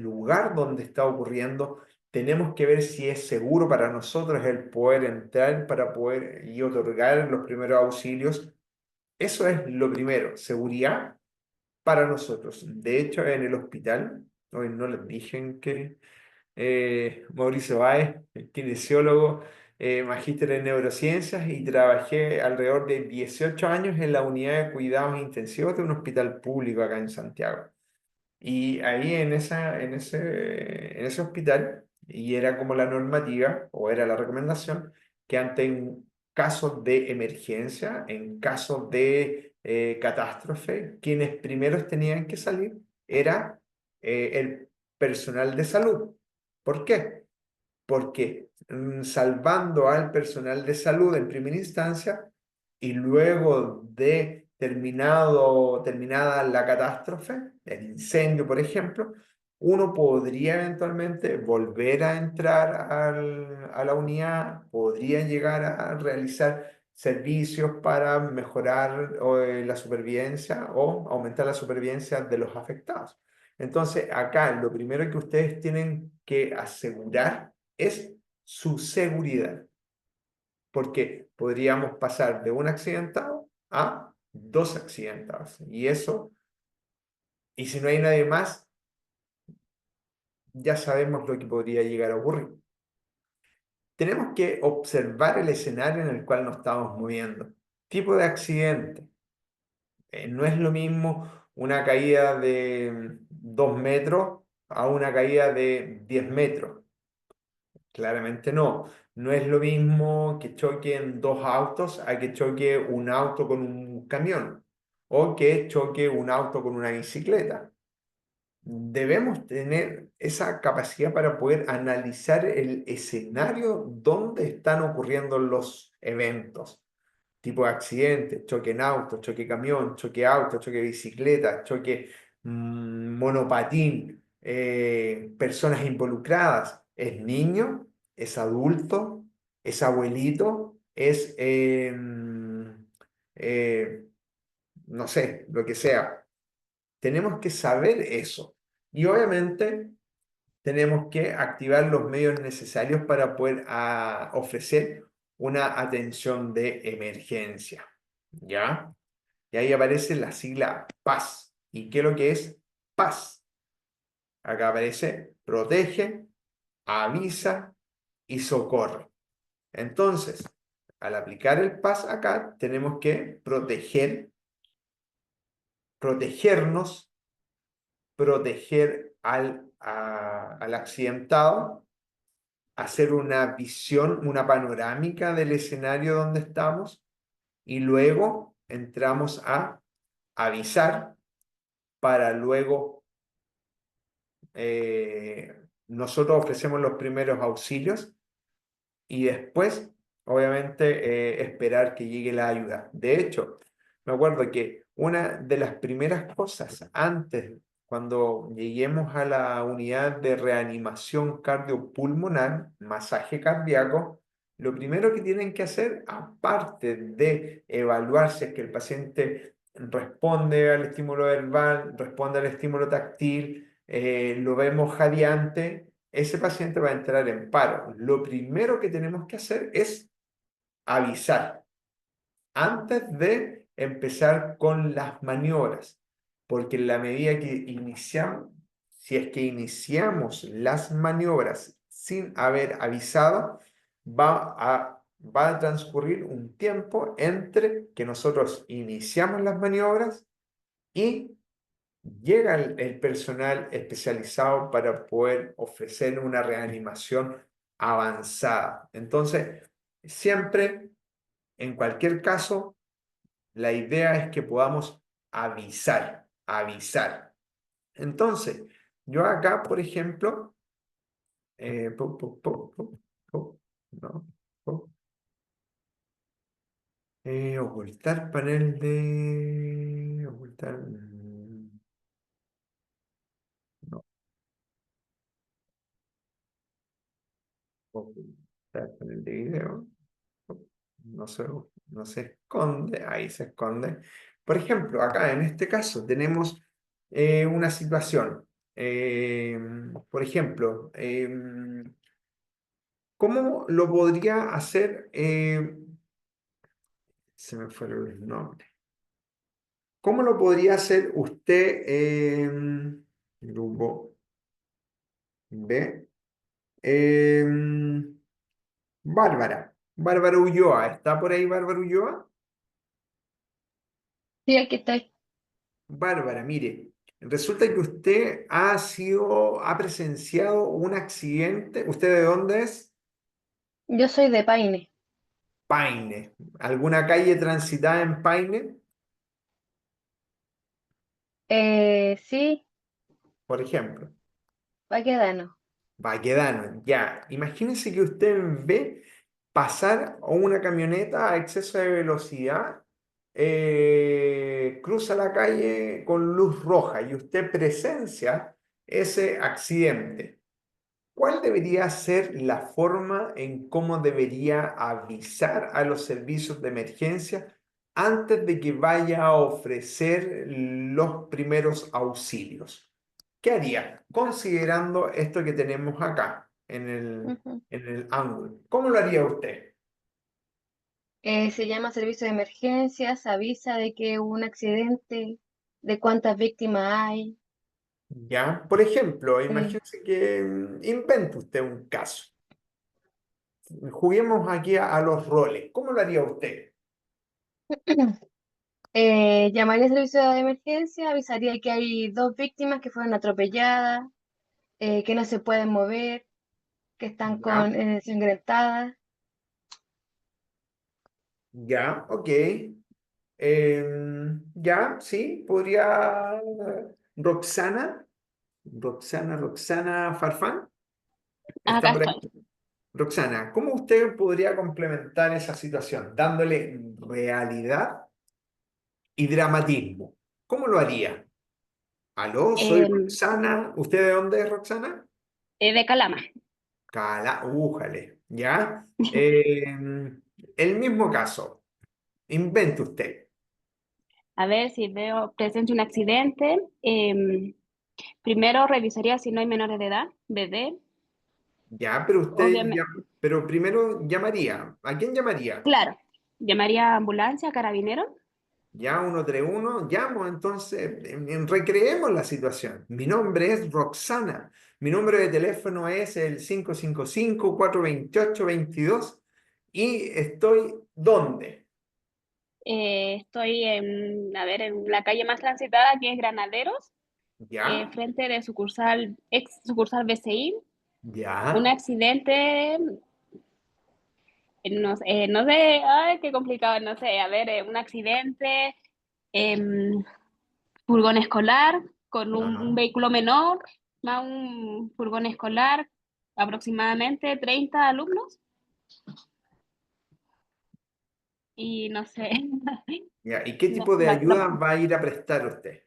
lugar donde está ocurriendo, tenemos que ver si es seguro para nosotros el poder entrar para poder y otorgar los primeros auxilios. Eso es lo primero, seguridad para nosotros. De hecho, en el hospital, hoy no les dije que Mauricio Báez, kinesiólogo, magíster en neurociencias, y trabajé alrededor de 18 años en la unidad de cuidados intensivos de un hospital público acá en Santiago. Y ahí en ese hospital, y era como la normativa, o era la recomendación, que ante un caso de emergencia, en caso de catástrofe, quienes primeros tenían que salir era el personal de salud. ¿Por qué? Porque salvando al personal de salud en primera instancia y luego de terminada la catástrofe, el incendio, por ejemplo, uno podría eventualmente volver a entrar a la unidad, podría llegar a realizar servicios para mejorar la supervivencia o aumentar la supervivencia de los afectados. Entonces, acá lo primero que ustedes tienen que asegurar es su seguridad, porque podríamos pasar de un accidentado a dos accidentados. Y si no hay nadie más, ya sabemos lo que podría llegar a ocurrir. Tenemos que observar el escenario en el cual nos estamos moviendo. Tipo de accidente. No es lo mismo una caída de 2 metros a una caída de 10 metros. Claramente no. No es lo mismo que choquen dos autos a que choque un auto con un camión o que choque un auto con una bicicleta. Debemos tener esa capacidad para poder analizar el escenario donde están ocurriendo los eventos, tipo de accidentes, choque en auto, choque camión, choque auto, choque bicicleta, choque monopatín, personas involucradas. ¿Es niño? ¿Es adulto? ¿Es abuelito? ¿Es, no sé, lo que sea? Tenemos que saber eso. Y obviamente tenemos que activar los medios necesarios para poder ofrecer una atención de emergencia. ¿Ya? Y ahí aparece la sigla PAS. ¿Y qué es lo que es PAS? Acá aparece protege, avisa y socorre. Entonces, al aplicar el PAS acá, tenemos que protegernos, proteger al accidentado, hacer una visión, una panorámica del escenario donde estamos y luego entramos a avisar para luego nosotros ofrecemos los primeros auxilios y después, obviamente, esperar que llegue la ayuda. De hecho, me acuerdo que una de las primeras cosas antes, cuando lleguemos a la unidad de reanimación cardiopulmonar, masaje cardíaco, lo primero que tienen que hacer, aparte de evaluar si es que el paciente responde al estímulo verbal, responde al estímulo táctil, lo vemos jadeante, ese paciente va a entrar en paro. Lo primero que tenemos que hacer es avisar antes de empezar con las maniobras, porque en la medida que iniciamos, si es que iniciamos las maniobras sin haber avisado, va a transcurrir un tiempo entre que nosotros iniciamos las maniobras y llega el personal especializado para poder ofrecer una reanimación avanzada. Entonces, siempre, en cualquier caso, la idea es que podamos avisar. Entonces, yo acá, por ejemplo, no, ocultar panel de... Ocultar... No. Ocultar panel de video. No se, no se esconde, ahí se esconde. Por ejemplo, acá en este caso tenemos una situación. Por ejemplo, ¿cómo lo podría hacer? Se me fue el nombre. ¿Cómo lo podría hacer usted, grupo B? Bárbara. Bárbara Ulloa. ¿Está por ahí Bárbara Ulloa? Sí, aquí estoy. Bárbara, mire, resulta que usted ha presenciado un accidente. ¿Usted de dónde es? Yo soy de Paine. Paine. ¿Alguna calle transitada en Paine? Sí, Por ejemplo, Baquedano. Baquedano, ya. Imagínese que usted ve pasar a una camioneta a exceso de velocidad, cruza la calle con luz roja y usted presencia ese accidente. ¿Cuál debería ser la forma en cómo debería avisar a los servicios de emergencia antes de que vaya a ofrecer los primeros auxilios? ¿Qué haría? Considerando esto que tenemos acá Ujú. en el ángulo. ¿Cómo lo haría usted? Se llama servicio de emergencias, avisa de que hubo un accidente, de cuántas víctimas hay. ¿Ya? Por ejemplo, Eh, imagínese que invente usted un caso. Juguemos aquí a los roles. ¿Cómo lo haría usted? Llamaría al servicio de emergencia, avisaría que hay dos víctimas que fueron atropelladas, que no se pueden mover, que están ¿Ya? con ensangrentadas. Ya, ok. Ya, sí, podría. Roxana, Roxana Farfán, está Acá por estoy. aquí. Roxana, ¿cómo usted podría complementar esa situación? Dándole realidad y dramatismo. ¿Cómo lo haría? Aló, soy Em, Roxana. ¿Usted de dónde es Roxana? de Calama. Újale, ¿ya? El mismo caso. Invente usted. A ver si veo presente un accidente. Primero revisaría si no hay menores de edad, bebé, Ya, pero obviamente. pero primero llamaría. ¿A quién llamaría? Claro, llamaría a ambulancia, carabinero. Ya 131, llamo, entonces recreemos la situación. Mi nombre es Roxana. Mi número de teléfono es el 555-428-22 ¿Y estoy dónde? Estoy a ver, en la calle más transitada, que es Granaderos, ¿Ya? frente de sucursal, ex sucursal BCI. Un ¿Ya? accidente, no sé, ay, qué complicado, no sé, a ver, un accidente, em, furgón escolar con un Ajá. vehículo menor, más un furgón escolar, aproximadamente 30 alumnos, y no sé, ¿Ya? ¿Y qué no, tipo de ayuda va a ir a prestar usted?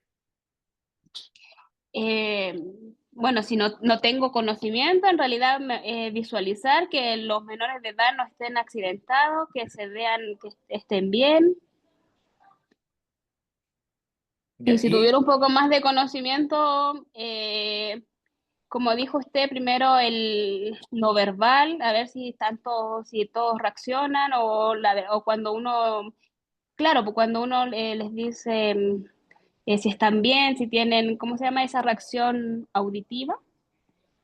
eh, bueno, si no tengo conocimiento, en realidad visualizar que los menores de edad no estén accidentados, que se vean, que estén bien. Y ¿Ya? si tuviera un poco más de conocimiento, como dijo usted, primero el no verbal, a ver si todos reaccionan o cuando uno, claro, pues cuando uno les dice si están bien, si tienen, ¿cómo se llama esa reacción auditiva?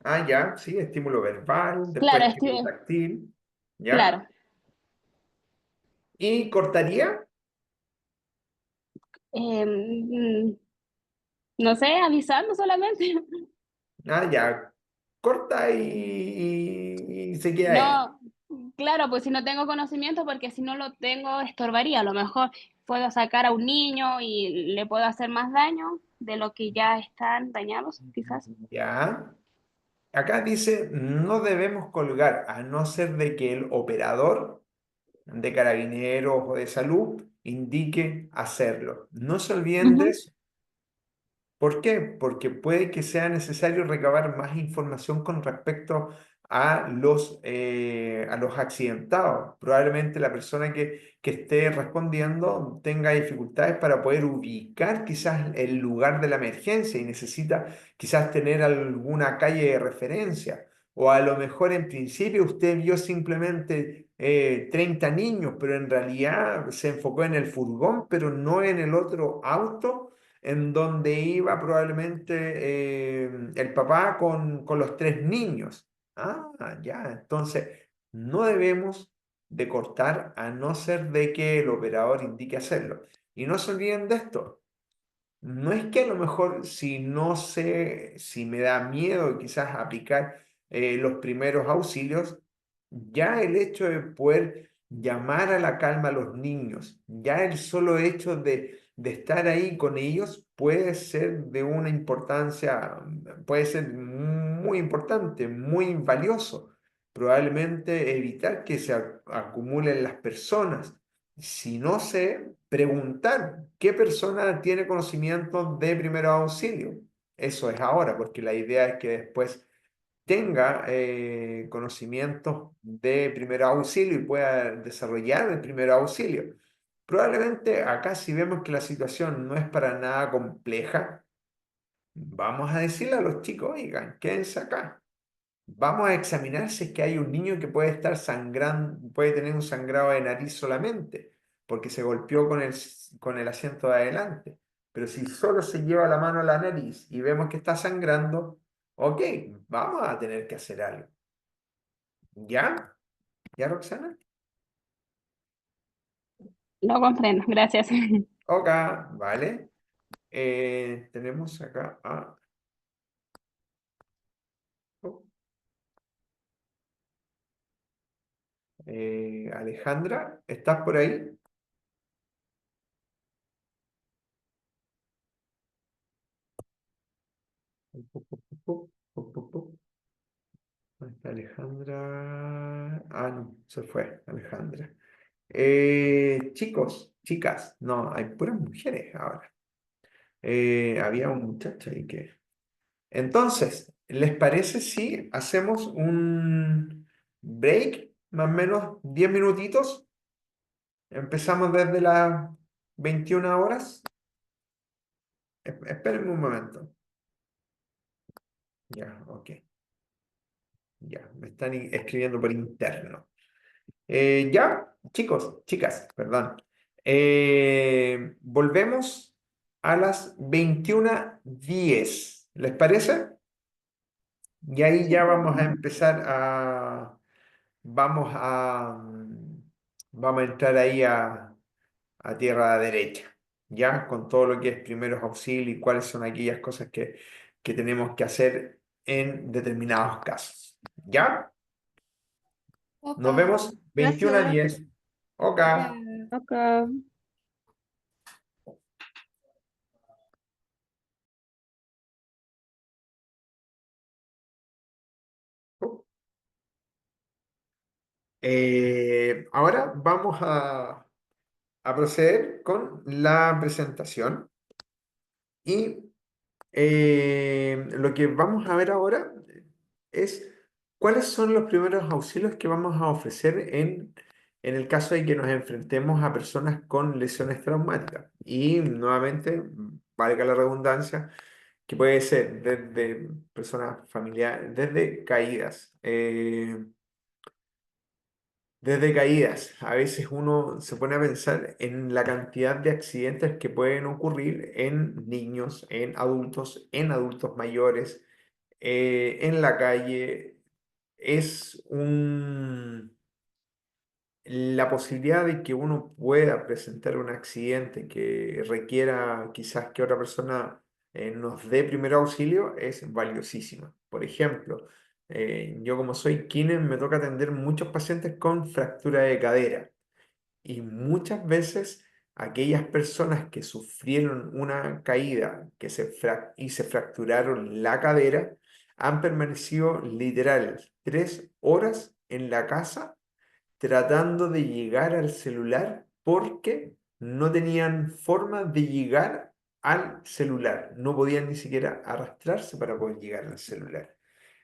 Ah, ya, sí, estímulo verbal, después Claro, estímulo táctil, ¿ya? claro. ¿Y cortaría? Mm, no sé, avisando solamente. Ah, ya, corta y se queda ahí. No, claro, pues si no tengo conocimiento, porque si no lo tengo, estorbaría. A lo mejor puedo sacar a un niño y le puedo hacer más daño de lo que ya están dañados, quizás. Ya. Acá dice, no debemos colgar a no ser de que el operador de carabineros o de salud indique hacerlo. No se olviden de Ujú, eso. ¿Por qué? Porque puede que sea necesario recabar más información con respecto a los accidentados. Probablemente la persona que esté respondiendo tenga dificultades para poder ubicar quizás el lugar de la emergencia y necesita quizás tener alguna calle de referencia. O a lo mejor en principio usted vio simplemente 30 niños, pero en realidad se enfocó en el furgón, pero no en el otro auto en donde iba probablemente el papá con los tres niños. Ah, ya, entonces no debemos de cortar a no ser de que el operador indique hacerlo. Y no se olviden de esto. No es que a lo mejor si no sé, si me da miedo quizás aplicar los primeros auxilios, ya el hecho de poder llamar a la calma a los niños, ya el solo hecho de estar ahí con ellos puede ser de una importancia, puede ser muy importante, muy valioso. Probablemente evitar que se acumulen las personas. Si no sé, preguntar qué persona tiene conocimiento de primer auxilio. Eso es ahora, porque la idea es que después tenga conocimientos de primer auxilio y pueda desarrollar el primer auxilio. Probablemente acá si vemos que la situación no es para nada compleja, vamos a decirle a los chicos, oigan, quédense acá. Vamos a examinar si es que hay un niño que puede estar sangrando, puede tener un sangrado de nariz solamente, porque se golpeó con el asiento de adelante. Pero si solo se lleva la mano a la nariz y vemos que está sangrando, ok, vamos a tener que hacer algo. ¿Ya? ¿Ya, Roxana? lo comprendo, gracias. Ok, vale. Tenemos acá a oh, Alejandra. ¿Estás por ahí? ¿Dónde está Alejandra? Ah, no, se fue Alejandra. Chicos, chicas, no, hay puras mujeres ahora. Había un muchacho ahí que... Entonces, ¿les parece si hacemos un break, más o menos 10 minutitos? Empezamos desde las 21 horas. Espérenme un momento. Ya, ok. Ya, me están escribiendo por interno. Ya, chicos, chicas, perdón. Volvemos a las 21:10. ¿Les parece? Y ahí Sí, ya claro. vamos a empezar vamos a vamos a entrar ahí a tierra derecha, ¿ya? Con todo lo que es primeros auxilios y cuáles son aquellas cosas que tenemos que hacer en determinados casos, ¿ya? Nos vemos 21 a Gracias. 10. Ok. Acá. Ahora vamos a proceder con la presentación y lo que vamos a ver ahora es cuáles son los primeros auxilios que vamos a ofrecer en el caso de que nos enfrentemos a personas con lesiones traumáticas. Y nuevamente, valga la redundancia, que puede ser desde personas familiares, desde caídas. A veces uno se pone a pensar en la cantidad de accidentes que pueden ocurrir en niños, en adultos mayores, en la calle. Es la posibilidad de que uno pueda presentar un accidente que requiera quizás que otra persona nos dé primer auxilio es valiosísima. Por ejemplo, yo como soy kine me toca atender muchos pacientes con fractura de cadera. Y muchas veces aquellas personas que sufrieron una caída y se fracturaron la cadera han permanecido literal 3 horas en la casa tratando de llegar al celular porque no tenían forma de llegar al celular. No podían ni siquiera arrastrarse para poder llegar al celular.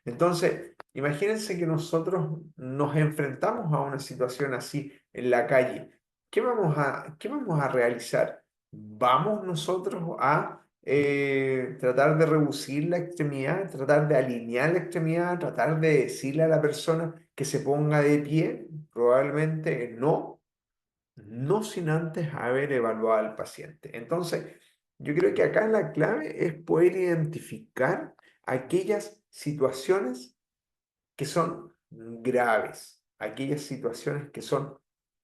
Entonces, imagínense que nosotros nos enfrentamos a una situación así en la calle. ¿Qué vamos a realizar? ¿Vamos nosotros a tratar de reducir la extremidad, tratar de alinear la extremidad, tratar de decirle a la persona que se ponga de pie? Probablemente no, no sin antes haber evaluado al paciente. Entonces, yo creo que acá la clave es poder identificar aquellas situaciones que son graves, aquellas situaciones que son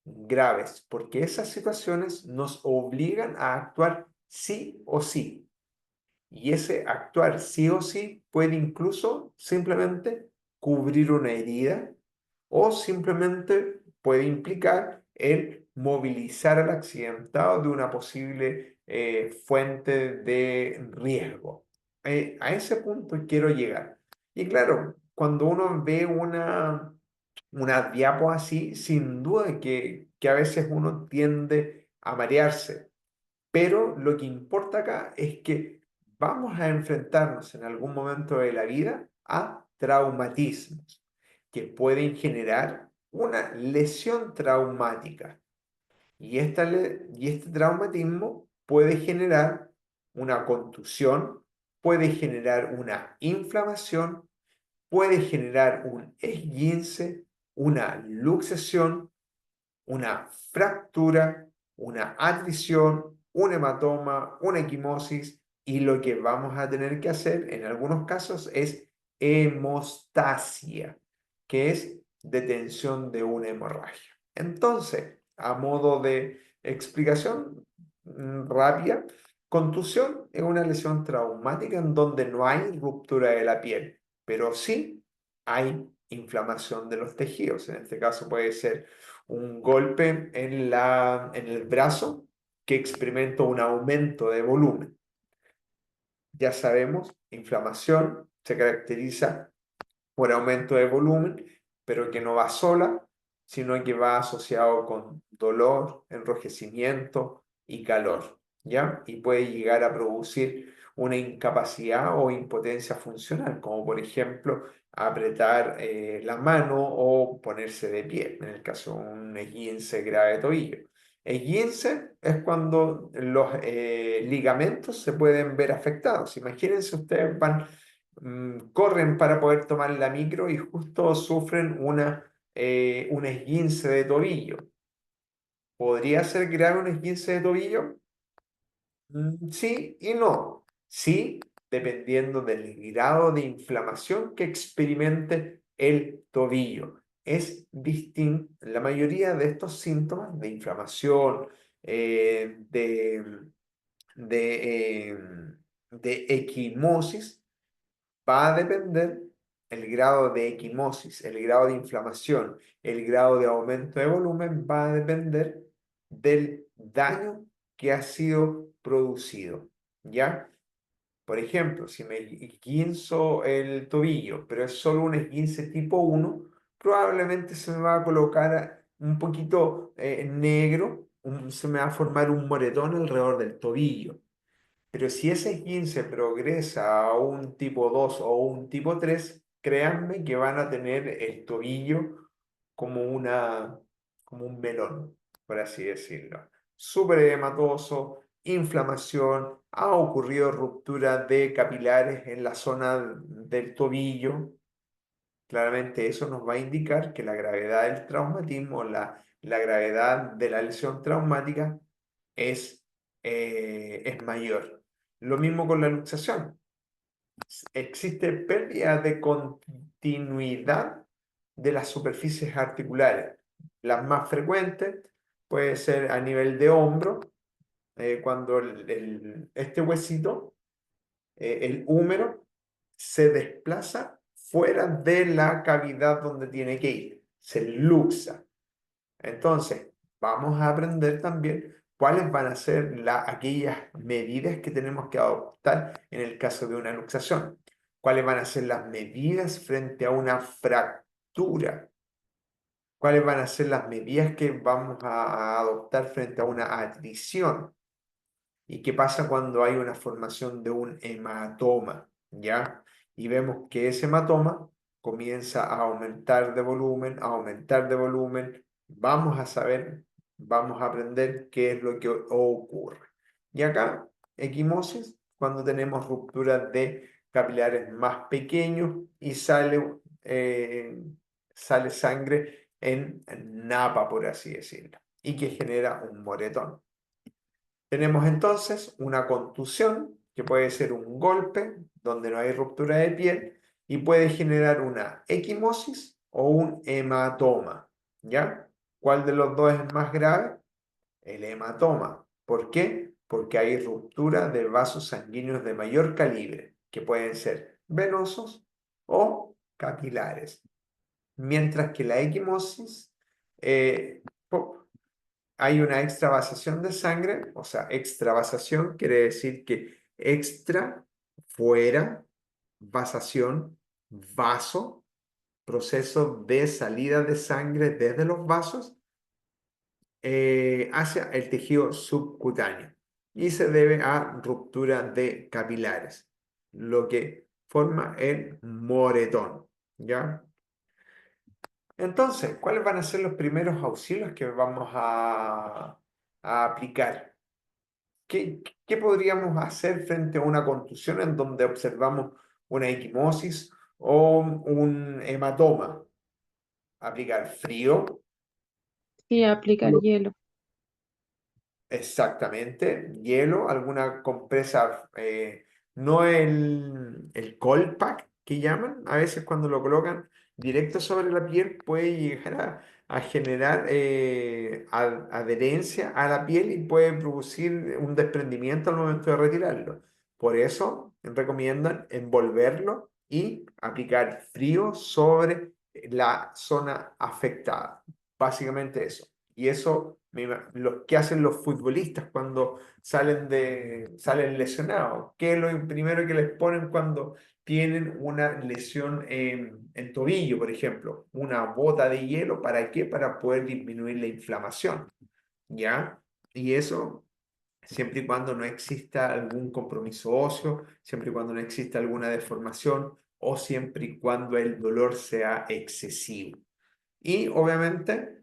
graves, porque esas situaciones nos obligan a actuar sí o sí. Y ese actuar sí o sí puede incluso simplemente cubrir una herida o simplemente puede implicar el movilizar al accidentado de una posible fuente de riesgo. A ese punto quiero llegar. Y claro, cuando uno ve una diapo así, sin duda que a veces uno tiende a marearse, pero lo que importa acá es que vamos a enfrentarnos en algún momento de la vida a traumatismos que pueden generar una lesión traumática. Y este traumatismo puede generar una contusión, puede generar una inflamación, puede generar un esguince, una luxación, una fractura, una atrisión, un hematoma, una equimosis, y lo que vamos a tener que hacer en algunos casos es hemostasia, que es detención de una hemorragia. Entonces, a modo de explicación rápida, contusión es una lesión traumática en donde no hay ruptura de la piel, pero sí hay inflamación de los tejidos. En este caso puede ser un golpe en el brazo que experimenta un aumento de volumen. Ya sabemos, inflamación se caracteriza por aumento de volumen, pero que no va sola, sino que va asociado con dolor, enrojecimiento y calor, ¿ya? Y puede llegar a producir una incapacidad o impotencia funcional, como por ejemplo apretar la mano o ponerse de pie, en el caso de un esguince grave de tobillo. Esguince es cuando los ligamentos se pueden ver afectados. Imagínense ustedes corren para poder tomar la micro y justo sufren un esguince de tobillo. ¿Podría ser grave un esguince de tobillo? Sí y no. Sí, dependiendo del grado de inflamación que experimente el tobillo. es distinto. La mayoría de estos síntomas de inflamación, de equimosis, va a depender el grado de equimosis, el grado de inflamación, el grado de aumento de volumen, va a depender del daño que ha sido producido, ¿ya? Por ejemplo, si me esguinzo el tobillo, pero es solo un esguince tipo 1, probablemente se me va a colocar un poquito negro, se me va a formar un moretón alrededor del tobillo. Pero si ese esguince progresa a un tipo 2 o un tipo 3, créanme que van a tener el tobillo como como un melón, por así decirlo. Súper hematoso, inflamación, ha ocurrido ruptura de capilares en la zona del tobillo. Claramente eso nos va a indicar que la gravedad del traumatismo, la gravedad de la lesión traumática es mayor. Lo mismo con la luxación. Existe pérdida de continuidad de las superficies articulares. Las más frecuentes puede ser a nivel de hombro, cuando este huesito, el húmero, se desplaza fuera de la cavidad donde tiene que ir, se luxa. Entonces, vamos a aprender también cuáles van a ser aquellas medidas que tenemos que adoptar en el caso de una luxación. Cuáles van a ser las medidas frente a una fractura. Cuáles van a ser las medidas que vamos a adoptar frente a una atrición. ¿Y qué pasa cuando hay una formación de un hematoma? ¿Ya? Y vemos que ese hematoma comienza a aumentar de volumen, a aumentar de volumen. Vamos a saber, vamos a aprender qué es lo que ocurre. Y acá, equimosis, cuando tenemos rupturas de capilares más pequeños y sale sangre en napa, por así decirlo, y que genera un moretón. Tenemos entonces una contusión, que puede ser un golpe donde no hay ruptura de piel y puede generar una equimosis o un hematoma, ¿ya? ¿Cuál de los dos es más grave? El hematoma. ¿Por qué? Porque hay ruptura de vasos sanguíneos de mayor calibre, que pueden ser venosos o capilares. Mientras que la equimosis hay una extravasación de sangre, o sea, extravasación quiere decir que extra, fuera, vasación, vaso, proceso de salida de sangre desde los vasos hacia el tejido subcutáneo y se debe a ruptura de capilares, lo que forma el moretón, ¿ya? Entonces, ¿cuáles van a ser los primeros auxilios que vamos a aplicar? ¿Qué podríamos hacer frente a una contusión en donde observamos una equimosis o un hematoma? Aplicar frío, Y aplicar hielo. exactamente, hielo, alguna compresa, no el cold pack que llaman, a veces cuando lo colocan directo sobre la piel puede llegar a generar adherencia a la piel y puede producir un desprendimiento al momento de retirarlo. Por eso recomiendan envolverlo y aplicar frío sobre la zona afectada. Básicamente eso. Y eso lo que hacen los futbolistas cuando salen lesionados. ¿Qué es lo primero que les ponen cuando tienen una lesión en tobillo, por ejemplo? Una bota de hielo, ¿para qué? Para poder disminuir la inflamación, ¿ya? Y eso siempre y cuando no exista algún compromiso óseo, siempre y cuando no exista alguna deformación o siempre y cuando el dolor sea excesivo. Y obviamente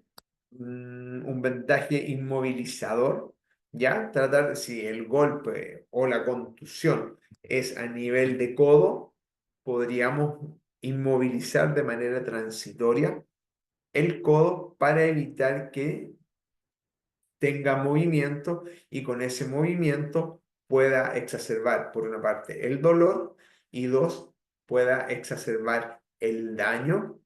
un vendaje inmovilizador, ¿ya? Tratar si el golpe o la contusión es a nivel de codo, podríamos inmovilizar de manera transitoria el codo para evitar que tenga movimiento y con ese movimiento pueda exacerbar, por una parte, el dolor y dos, pueda exacerbar el daño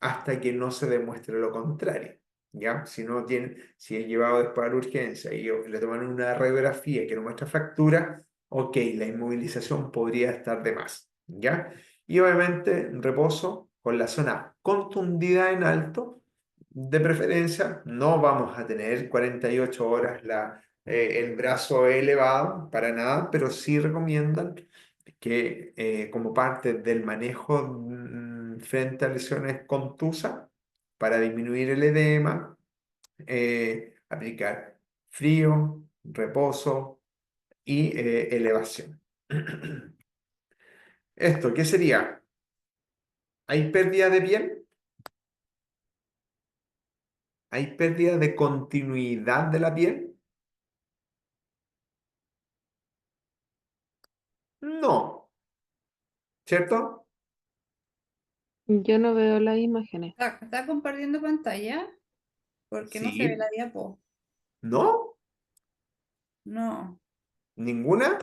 hasta que no se demuestre lo contrario. ¿Ya? Si es llevado después a la urgencia y le toman una radiografía que no muestra fractura, ok, la inmovilización podría estar de más. ¿Ya? Y obviamente reposo con la zona contundida en alto. De preferencia, no vamos a tener 48 horas el brazo elevado para nada, pero sí recomiendan que como parte del manejo frente a lesiones contusas, para disminuir el edema, aplicar frío, reposo y elevación. ¿Esto qué sería? ¿Hay pérdida de piel? ¿Hay pérdida de continuidad de la piel? No, ¿cierto? Yo no veo las imágenes. ¿Está compartiendo pantalla? Porque no se ve Sí, la diapo. ¿no? No. ¿Ninguna?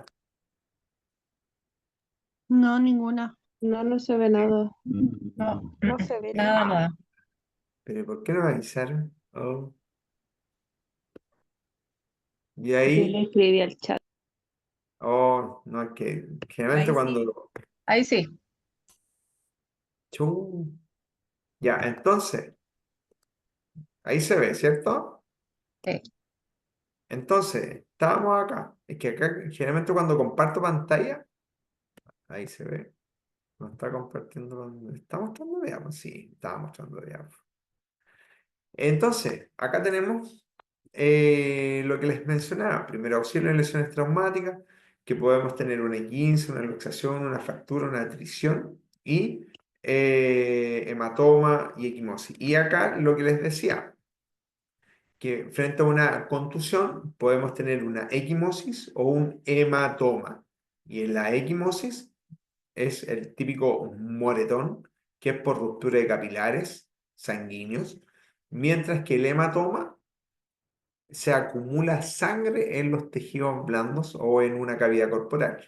No, ninguna. No, no se ve nada. No, No se ve nada, nada. nada. ¿Pero por qué no avisaron? Oh. Y Yo le ahí, escribí al chat. oh, no, es que generalmente Ahí sí. cuando... Ahí sí. Chu. Ya, entonces, ahí se ve, ¿cierto? Sí. Entonces, estábamos acá. Es que acá, generalmente cuando comparto pantalla, ahí se ve. No está compartiendo. ¿Está mostrando diapositivas? Sí, estaba mostrando diapositivas. Entonces, acá tenemos lo que les mencionaba. Primer auxilio en lesiones traumáticas, que podemos tener una 15, una luxación, una fractura, una tricción y hematoma y equimosis. Y acá lo que les decía, que frente a una contusión podemos tener una equimosis o un hematoma. Y en la equimosis es el típico moretón, que es por ruptura de capilares sanguíneos, mientras que el hematoma se acumula sangre en los tejidos blandos o en una cavidad corporal.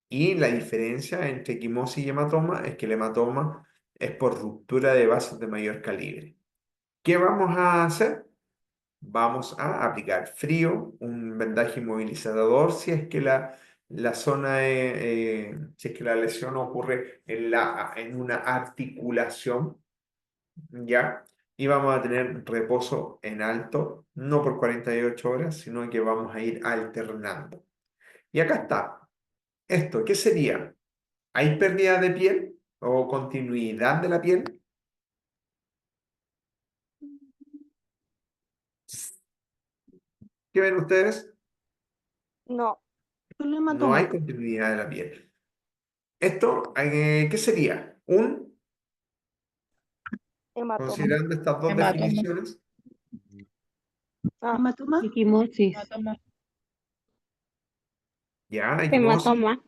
Y la diferencia entre equimosis y hematoma es que el hematoma es por ruptura de vasos de mayor calibre. ¿Qué vamos a hacer? Vamos a aplicar frío, un vendaje inmovilizador si es que la zona, si es que la lesión ocurre en una articulación, ¿ya? Y vamos a tener reposo en alto, no por 48 horas, sino que vamos a ir alternando. Y acá está. Esto, ¿qué sería? ¿Hay pérdida de piel o continuidad de la piel? ¿Qué ven ustedes? No, Solo No hay hematoma. continuidad de la piel. Esto, ¿qué sería? hematoma. Considerando estas dos Hematoma. definiciones, Ah, ¿Hematoma? Equimosis. ya, equimosis, Hematoma.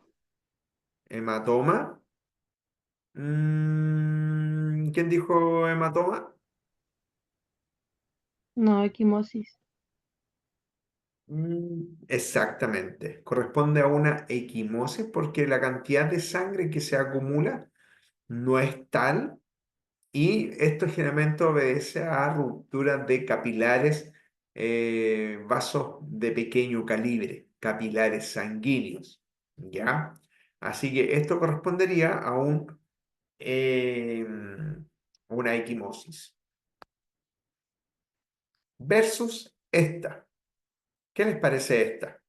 hematoma. ¿Quién dijo hematoma? No, equimosis. Exactamente. Corresponde a una equimosis porque la cantidad de sangre que se acumula no es tal y esto generalmente obedece a rupturas de capilares, vasos de pequeño calibre, capilares sanguíneos. ¿Ya? Así que esto correspondería a eh, una equimosis. Versus esta. ¿Qué les parece esta?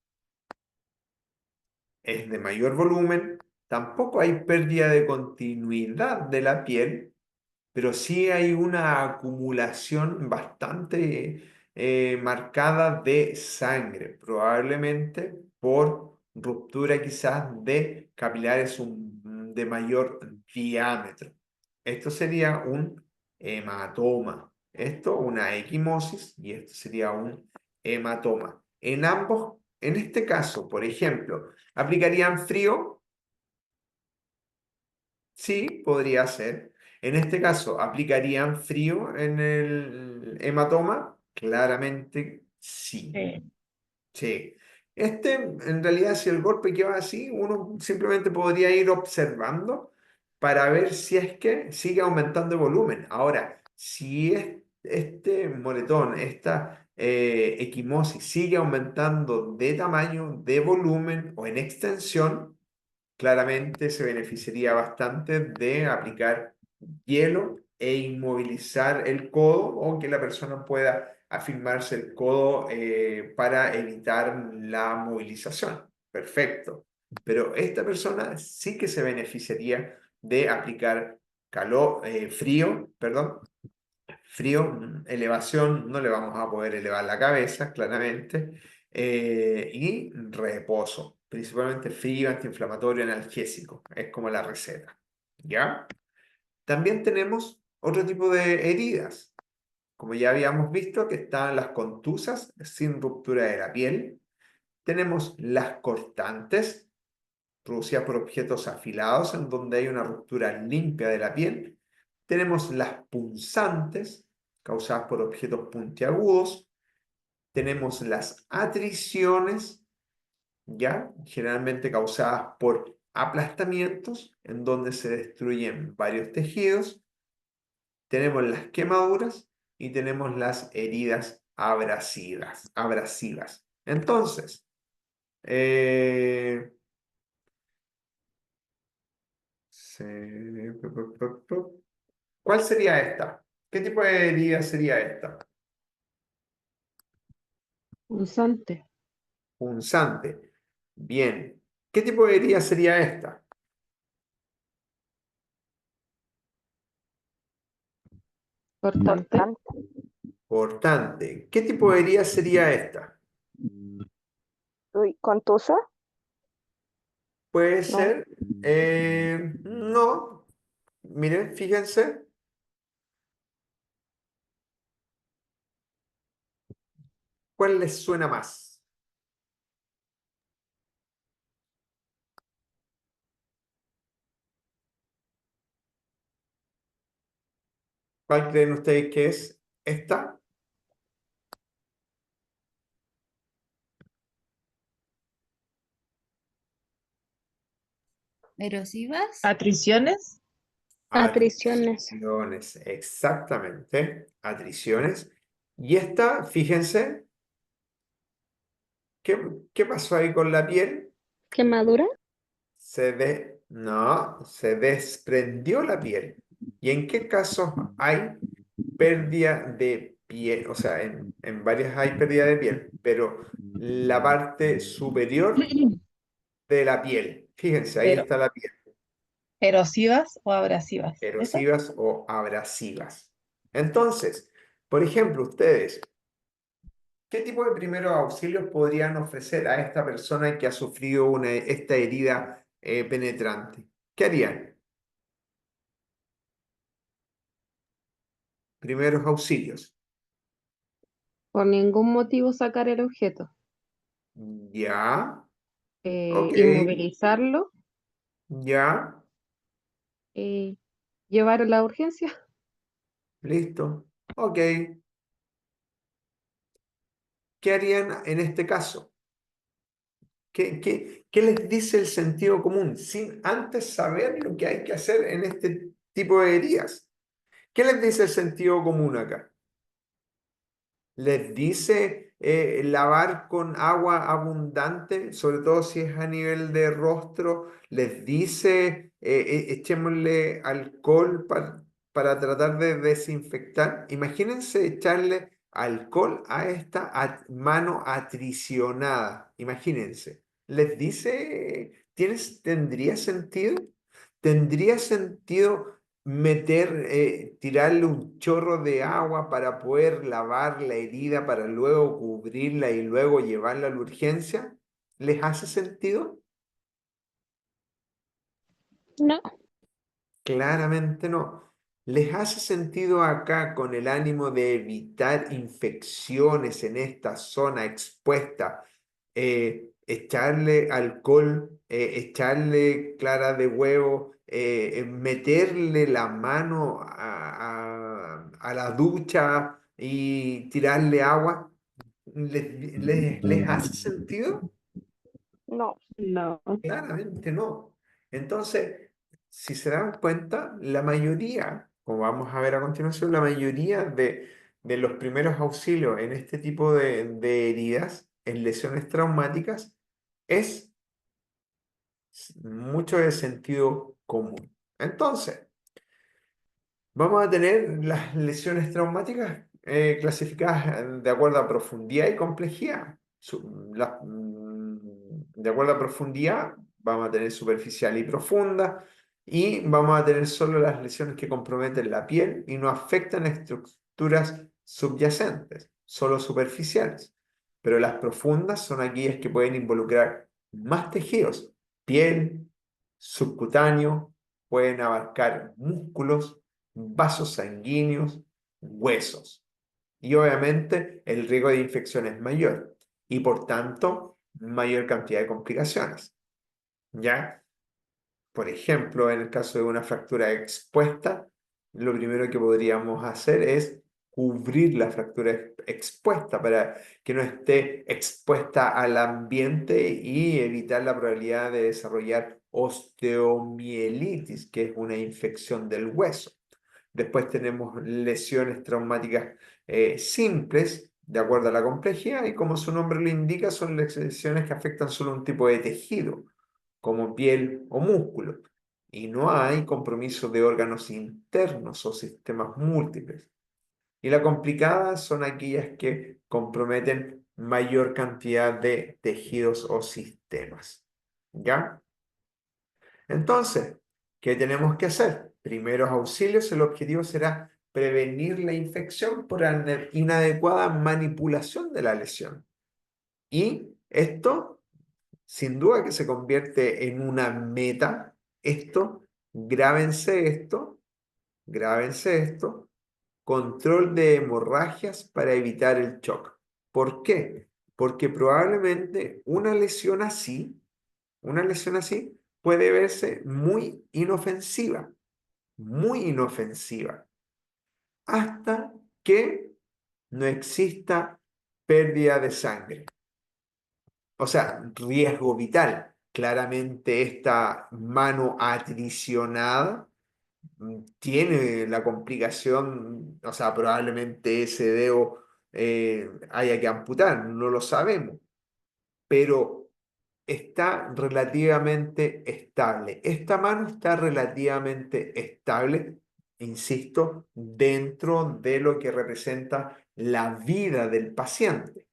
Es de mayor volumen, tampoco hay pérdida de continuidad de la piel, pero sí hay una acumulación bastante marcada de sangre, probablemente por ruptura quizás de capilares de mayor diámetro. Esto sería un hematoma, esto una equimosis y esto sería un hematoma. En ambos, en este caso, por ejemplo, ¿aplicarían frío? Sí, podría ser. En este caso, ¿aplicarían frío en el hematoma? Claramente sí. Sí. Sí. En realidad, si el golpe queda así, uno simplemente podría ir observando para ver si es que sigue aumentando el volumen. Ahora, si este moretón, esta equimosis sigue aumentando de tamaño, de volumen o en extensión, claramente se beneficiaría bastante de aplicar hielo e inmovilizar el codo o que la persona pueda afirmarse el codo para evitar la movilización. Perfecto. Pero esta persona sí que se beneficiaría de aplicar frío, perdón, frío, elevación, no le vamos a poder elevar la cabeza, claramente, y reposo, principalmente frío, antiinflamatorio, analgésico, es como la receta, ¿ya? También tenemos otro tipo de heridas, como ya habíamos visto que están las contusas sin ruptura de la piel, tenemos las cortantes, producidas por objetos afilados en donde hay una ruptura limpia de la piel. Tenemos las punzantes, causadas por objetos puntiagudos. Tenemos las atriciones, ya, generalmente causadas por aplastamientos, en donde se destruyen varios tejidos. Tenemos las quemaduras y tenemos las heridas abrasivas. Entonces, eh, ¿cuál sería esta? ¿Qué tipo de herida sería esta? Punzante. Punzante. Bien. ¿Qué tipo de herida sería esta? Cortante. Cortante. ¿Qué tipo de herida sería esta? Uy, ¿contusa? Puede No. ser. No. Miren, fíjense. ¿Cuál les suena más? ¿Cuál creen ustedes que es esta? ¿Erosivas? ¿Atriciones? Atriciones. Atriciones, exactamente. Atriciones. Y esta, fíjense, ¿qué pasó ahí con la piel? ¿Quemadura? No, se desprendió la piel. ¿Y en qué casos hay pérdida de piel? O sea, en varias hay pérdida de piel, pero la parte superior de la piel, fíjense, ahí Ero- está la piel, ¿Erosivas o abrasivas? ¿Eso? erosivas o abrasivas. Entonces, por ejemplo, ustedes, ¿qué tipo de primeros auxilios podrían ofrecer a esta persona que ha sufrido esta herida penetrante? ¿Qué harían? Primeros auxilios. Por ningún motivo sacar el objeto. Ya, ok, Inmovilizarlo, ya, llevar a la urgencia. listo. Ok. ¿Qué harían en este caso? ¿Qué les dice el sentido común sin antes saber lo que hay que hacer en este tipo de heridas? ¿Qué les dice el sentido común acá? Les dice lavar con agua abundante, sobre todo si es a nivel de rostro. Les dice echémosle alcohol para tratar de desinfectar. Imagínense echarle alcohol a esta mano atricionada. Imagínense. Les dice, ¿tendría sentido? ¿Tendría sentido tirarle un chorro de agua para poder lavar la herida, para luego cubrirla y luego llevarla a la urgencia? ¿Les hace sentido? No. Claramente no. ¿Les hace sentido acá con el ánimo de evitar infecciones en esta zona expuesta? Echarle alcohol, echarle clara de huevo, meterle la mano a la ducha y tirarle agua. ¿Les hace sentido? No. No. Claramente no. Entonces, si se dan cuenta, la mayoría, como vamos a ver a continuación, la mayoría de los primeros auxilios en este tipo de heridas, en lesiones traumáticas, es mucho de sentido común. Entonces, vamos a tener las lesiones traumáticas clasificadas de acuerdo a profundidad y complejidad. De acuerdo a profundidad, vamos a tener superficial y profunda, y vamos a tener solo las lesiones que comprometen la piel y no afectan estructuras subyacentes, solo superficiales. Pero las profundas son aquellas que pueden involucrar más tejidos, piel, subcutáneo, pueden abarcar músculos, vasos sanguíneos, huesos. Y obviamente el riesgo de infección es mayor y por tanto mayor cantidad de complicaciones. ¿Ya? Por ejemplo, en el caso de una fractura expuesta, lo primero que podríamos hacer es cubrir la fractura expuesta para que no esté expuesta al ambiente y evitar la probabilidad de desarrollar osteomielitis, que es una infección del hueso. Después tenemos lesiones traumáticas simples, de acuerdo a la complejidad, y como su nombre lo indica, son lesiones que afectan solo un tipo de tejido, como piel o músculo, y no hay compromiso de órganos internos o sistemas múltiples. Y las complicadas son aquellas que comprometen mayor cantidad de tejidos o sistemas. ¿Ya? Entonces, ¿qué tenemos que hacer? Primeros auxilios, el objetivo será prevenir la infección por inadecuada manipulación de la lesión. Y esto, sin duda que se convierte en una meta. Grábense esto, control de hemorragias para evitar el shock. ¿Por qué? Porque probablemente una lesión así puede verse muy inofensiva, hasta que no exista pérdida de sangre. O sea, riesgo vital. Claramente esta mano atricionada tiene la complicación, o sea, probablemente ese dedo haya que amputar, no lo sabemos, pero está relativamente estable. Esta mano está relativamente estable, insisto, dentro de lo que representa la vida del paciente.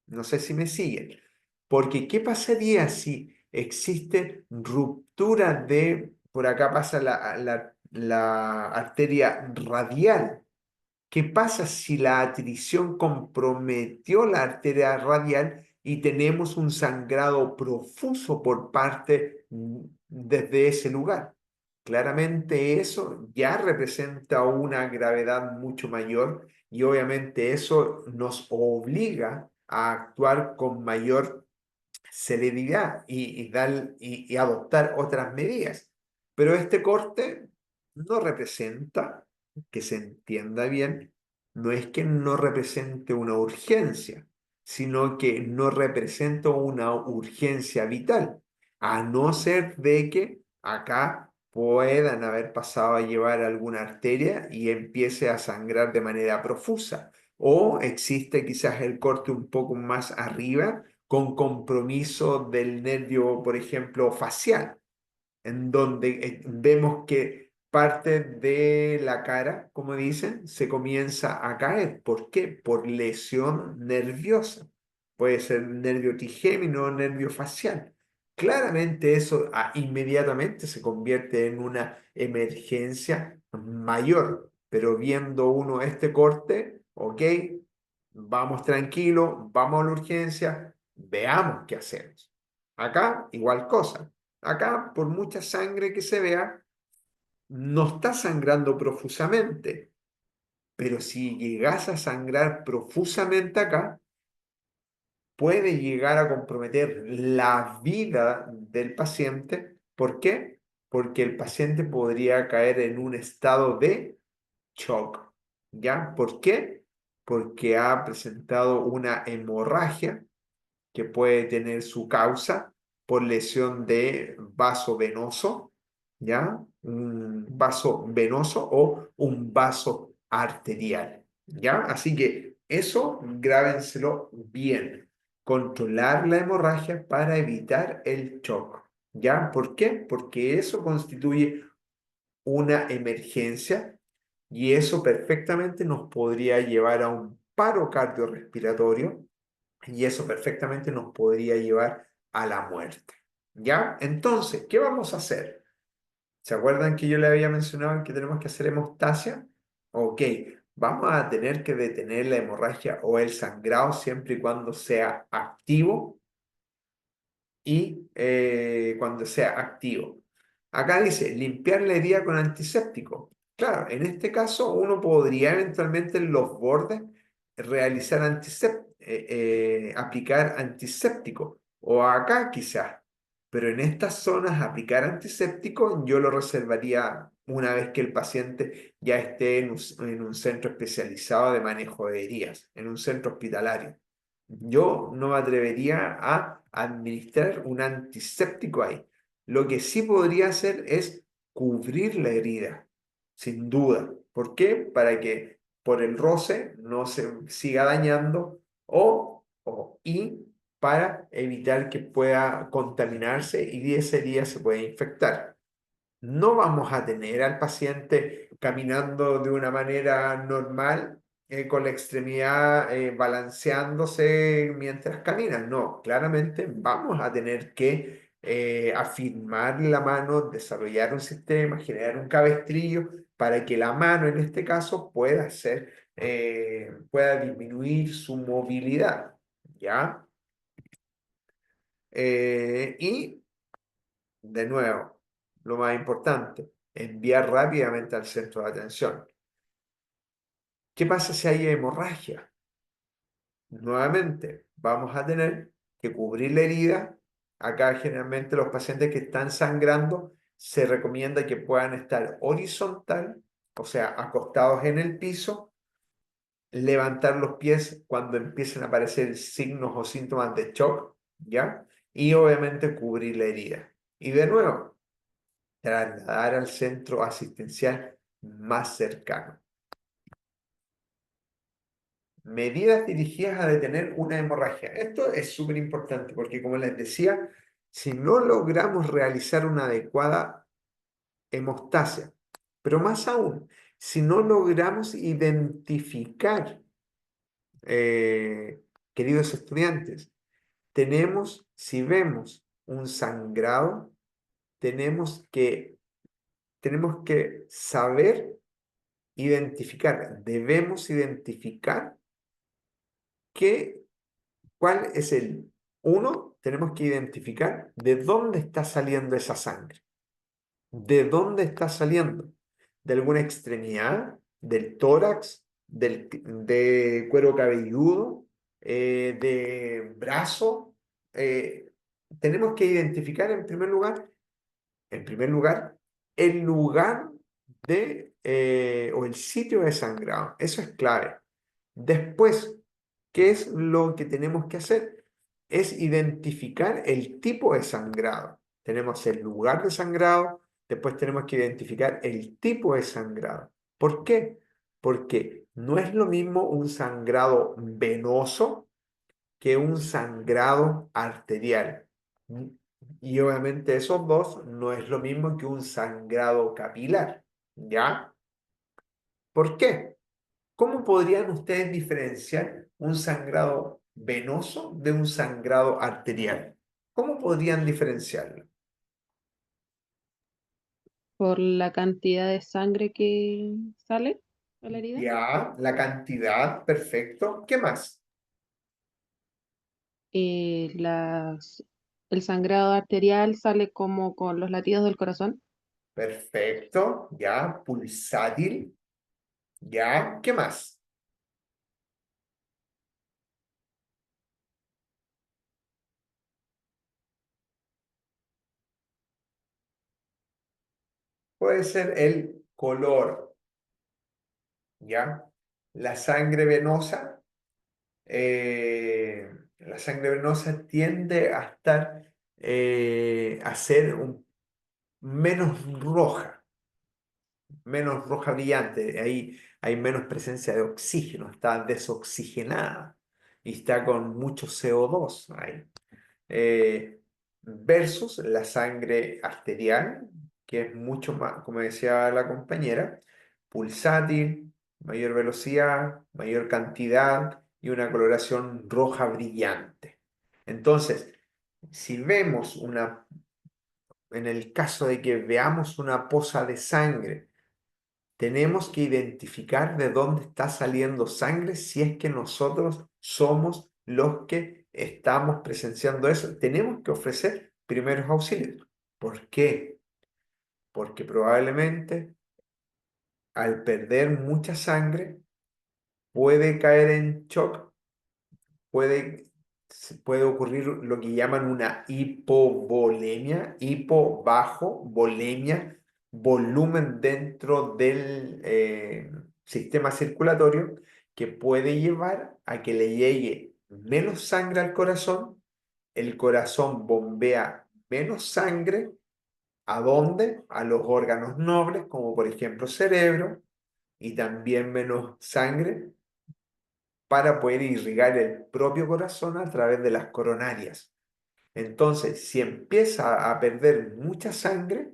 No sé si me siguen. Porque, ¿qué pasaría si existe ruptura por acá pasa la arteria radial? ¿Qué pasa si la atrición comprometió la arteria radial y tenemos un sangrado profuso por parte desde ese lugar? Claramente eso ya representa una gravedad mucho mayor y obviamente eso nos obliga a actuar con mayor celeridad y adoptar otras medidas. Pero este corte no representa, que se entienda bien, no es que no represente una urgencia, sino que no representa una urgencia vital, a no ser de que acá puedan haber pasado a llevar alguna arteria y empiece a sangrar de manera profusa. O existe quizás el corte un poco más arriba con compromiso del nervio, por ejemplo, facial, en donde vemos que parte de la cara, como dicen, se comienza a caer. ¿Por qué? Por lesión nerviosa. Puede ser nervio trigémino o nervio facial. Claramente eso inmediatamente se convierte en una emergencia mayor, pero viendo uno este corte, ok, vamos tranquilo, vamos a la urgencia, veamos qué hacemos. Acá, igual cosa. Acá, por mucha sangre que se vea, no está sangrando profusamente. Pero si llegas a sangrar profusamente acá, puede llegar a comprometer la vida del paciente. ¿Por qué? Porque el paciente podría caer en un estado de shock. ¿Ya? ¿Por qué? Porque ha presentado una hemorragia que puede tener su causa por lesión de vaso venoso ¿ya? Un vaso venoso o un vaso arterial, ¿ya? Así que eso grábenselo bien. Controlar la hemorragia para evitar el shock, ¿ya? ¿Por qué? Porque eso constituye una emergencia y eso perfectamente nos podría llevar a un paro cardiorrespiratorio y eso perfectamente nos podría llevar a la muerte, ¿ya? Entonces, ¿qué vamos a hacer? ¿Se acuerdan que yo le había mencionado que tenemos que hacer hemostasia? Ok, vamos a tener que detener la hemorragia o el sangrado siempre y cuando sea activo y cuando sea activo. Acá dice limpiar la herida con antiséptico. Claro, en este caso uno podría eventualmente en los bordes realizar aplicar antiséptico o acá quizás, pero en estas zonas aplicar antiséptico yo lo reservaría una vez que el paciente ya esté en un centro especializado de manejo de heridas, en un centro hospitalario. Yo no me atrevería a administrar un antiséptico ahí. Lo que sí podría hacer es cubrir la herida, sin duda. ¿Por qué? Para que por el roce no se siga dañando y para evitar que pueda contaminarse y de esa herida se pueda infectar. No vamos a tener al paciente caminando de una manera normal, con la extremidad balanceándose mientras camina. No, claramente vamos a tener que afirmar la mano, desarrollar un sistema, generar un cabestrillo para que la mano en este caso pueda disminuir su movilidad, ¿ya? Y de nuevo, lo más importante, enviar rápidamente al centro de atención. ¿Qué pasa si hay hemorragia? Nuevamente, vamos a tener que cubrir la herida. Acá generalmente los pacientes que están sangrando se recomienda que puedan estar horizontal, o sea, acostados en el piso, levantar los pies cuando empiecen a aparecer signos o síntomas de shock, ¿ya? Y obviamente cubrir la herida. Y de nuevo, trasladar al centro asistencial más cercano. Medidas dirigidas a detener una hemorragia. Esto es súper importante porque, como les decía, si no logramos realizar una adecuada hemostasia, pero más aún, si no logramos identificar, queridos estudiantes, si vemos un sangrado, tenemos que saber debemos identificar cuál es tenemos que identificar de dónde está saliendo esa sangre. ¿De dónde está saliendo? ¿De alguna extremidad? ¿Del tórax? ¿De cuero cabelludo? ¿De brazo? Tenemos que identificar en primer lugar, el lugar o el sitio de sangrado. Eso es clave. Después, ¿qué es lo que tenemos que hacer? Es identificar el tipo de sangrado. Tenemos el lugar de sangrado, después tenemos que identificar el tipo de sangrado. ¿Por qué? Porque no es lo mismo un sangrado venoso que un sangrado arterial. Y obviamente esos dos no es lo mismo que un sangrado capilar, ¿ya? ¿Por qué? ¿Cómo podrían ustedes diferenciar un sangrado venoso de un sangrado arterial? ¿Cómo podrían diferenciarlo? Por la cantidad de sangre que sale a la herida. Ya, la cantidad, perfecto. ¿Qué más? El sangrado arterial sale como con los latidos del corazón. Perfecto, ya, pulsátil, ya, ¿qué más? Puede ser el color, ¿ya? La sangre venosa, la sangre venosa tiende a ser menos roja, menos roja brillante. Ahí hay menos presencia de oxígeno, está desoxigenada y está con mucho CO2 ahí. Versus la sangre arterial, que es mucho más, como decía la compañera, pulsátil, mayor velocidad, mayor cantidad y una coloración roja brillante. Entonces, si vemos en el caso de que veamos una poza de sangre, tenemos que identificar de dónde está saliendo sangre si es que nosotros somos los que estamos presenciando eso. Tenemos que ofrecer primeros auxilios. ¿Por qué? Porque probablemente al perder mucha sangre puede caer en shock, puede ocurrir lo que llaman una hipovolemia, hipo bajo, volemia, volumen dentro del sistema circulatorio que puede llevar a que le llegue menos sangre al corazón, el corazón bombea menos sangre, ¿a dónde? A los órganos nobles, como por ejemplo cerebro, y también menos sangre para poder irrigar el propio corazón a través de las coronarias. Entonces, si empieza a perder mucha sangre,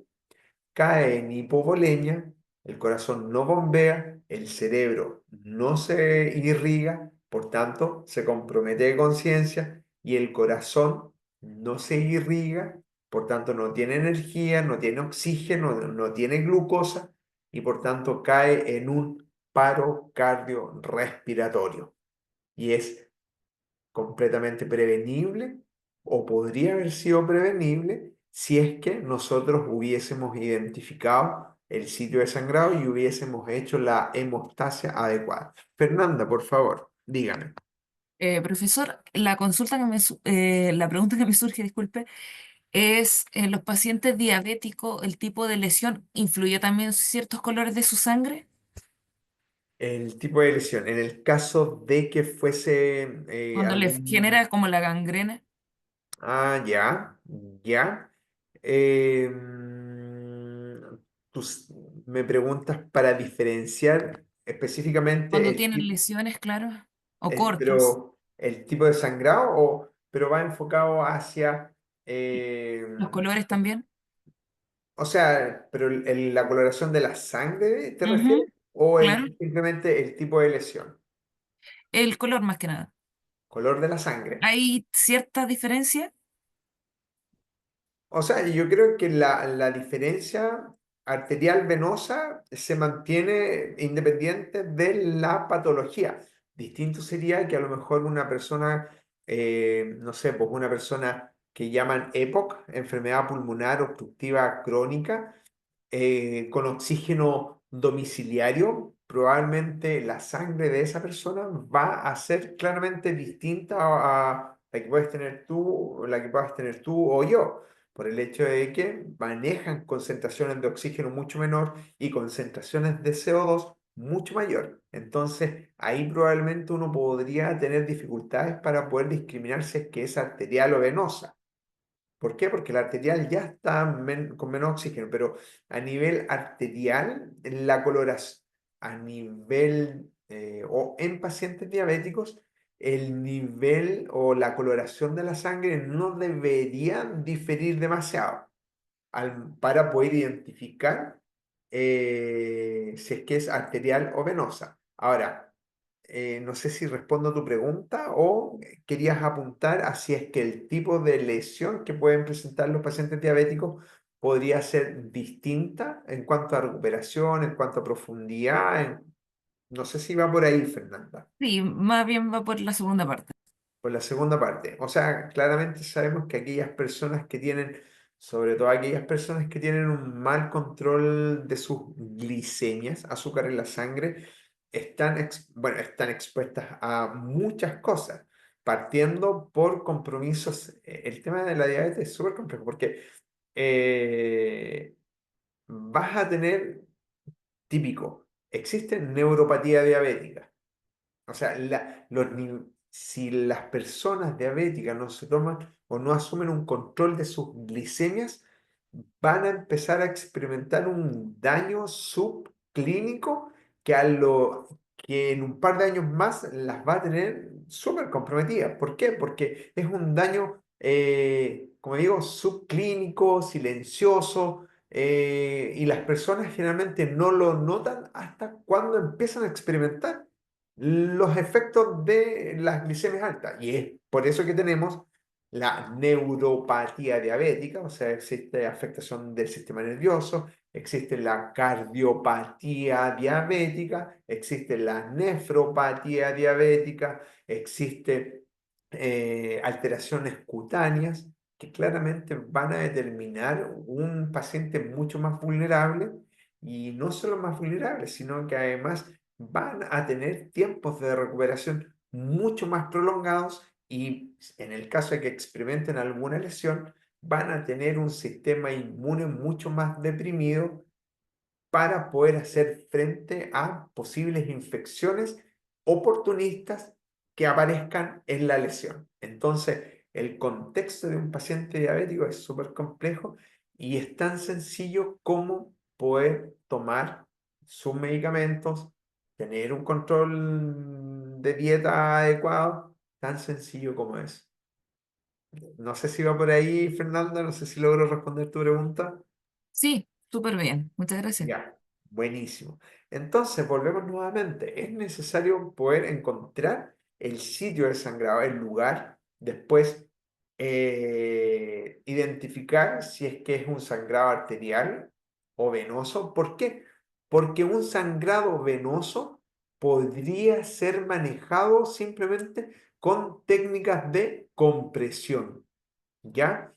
cae en hipovolemia, el corazón no bombea, el cerebro no se irriga, por tanto, se compromete de conciencia y el corazón no se irriga, por tanto, no tiene energía, no tiene oxígeno, no tiene glucosa y por tanto cae en un paro cardiorrespiratorio y es completamente prevenible o podría haber sido prevenible si es que nosotros hubiésemos identificado el sitio de sangrado y hubiésemos hecho la hemostasia adecuada. Fernanda, por favor, dígame. Profesor, la pregunta que me surge, disculpe, es en los pacientes diabéticos, ¿el tipo de lesión influye también en ciertos colores de su sangre? El tipo de lesión, en el caso de que fuese Cuando les algún... genera como la gangrena. Ah, ya, ya. Tú me preguntas para diferenciar específicamente Cuando tienen lesiones, claro, o cortes. pero el tipo de sangrado, pero va enfocado hacia, Los colores también. o sea, pero la coloración de la sangre, ¿te refieres? Ujú, ¿O claro, simplemente el tipo de lesión? el color más que nada. Color de la sangre. ¿Hay cierta diferencia? O sea, yo creo que la diferencia arterial venosa se mantiene independiente de la patología. Distinto sería que a lo mejor una persona, no sé, pues una persona que llaman EPOC, enfermedad pulmonar obstructiva crónica, con oxígeno domiciliario, probablemente la sangre de esa persona va a ser claramente distinta a la que puedes tener tú, la que puedas tener tú o yo, por el hecho de que manejan concentraciones de oxígeno mucho menor y concentraciones de CO2 mucho mayor. Entonces, ahí probablemente uno podría tener dificultades para poder discriminar si es que es arterial o venosa. ¿Por qué? Porque la arterial ya está con menos oxígeno, pero a nivel arterial, la coloración, a nivel o en pacientes diabéticos, el nivel o la coloración de la sangre no debería diferir demasiado para poder identificar si es que es arterial o venosa. Ahora, no sé si respondo a tu pregunta o querías apuntar a si es que el tipo de lesión que pueden presentar los pacientes diabéticos podría ser distinta en cuanto a recuperación, en cuanto a profundidad. No sé si va por ahí, Fernanda, Sí, más bien va por la segunda parte. por la segunda parte. O sea, claramente sabemos que aquellas personas que tienen, sobre todo aquellas personas que tienen un mal control de sus glicemias, azúcar en la sangre, bueno, están expuestas a muchas cosas, partiendo por compromisos. El tema de la diabetes es súper complejo porque eh, vas a tener, típico, existe neuropatía diabética. O sea, si las personas diabéticas no se toman o no asumen un control de sus glicemias, van a empezar a experimentar un daño subclínico que en un par de años más las va a tener súper comprometidas. ¿Por qué? Porque es un daño, como digo, subclínico, silencioso, y las personas generalmente no lo notan hasta cuando empiezan a experimentar los efectos de las glicemias altas. Y es por eso que tenemos la neuropatía diabética, o sea, existe afectación del sistema nervioso, existe la cardiopatía diabética, existe la nefropatía diabética, existe alteraciones cutáneas que claramente van a determinar un paciente mucho más vulnerable, y no solo más vulnerable, sino que además van a tener tiempos de recuperación mucho más prolongados, y en el caso de que experimenten alguna lesión, van a tener un sistema inmune mucho más deprimido para poder hacer frente a posibles infecciones oportunistas que aparezcan en la lesión. Entonces, el contexto de un paciente diabético es súper complejo, y es tan sencillo como poder tomar sus medicamentos, tener un control de dieta adecuado, tan sencillo como es. No sé si va por ahí, Fernanda, no sé si logro responder tu pregunta. Sí, súper bien. Muchas gracias. Ya, buenísimo. Entonces, volvemos nuevamente. Es necesario poder encontrar el sitio del sangrado, el lugar, después identificar si es que es un sangrado arterial o venoso. ¿Por qué? Porque un sangrado venoso podría ser manejado simplemente con técnicas de compresión, ¿ya?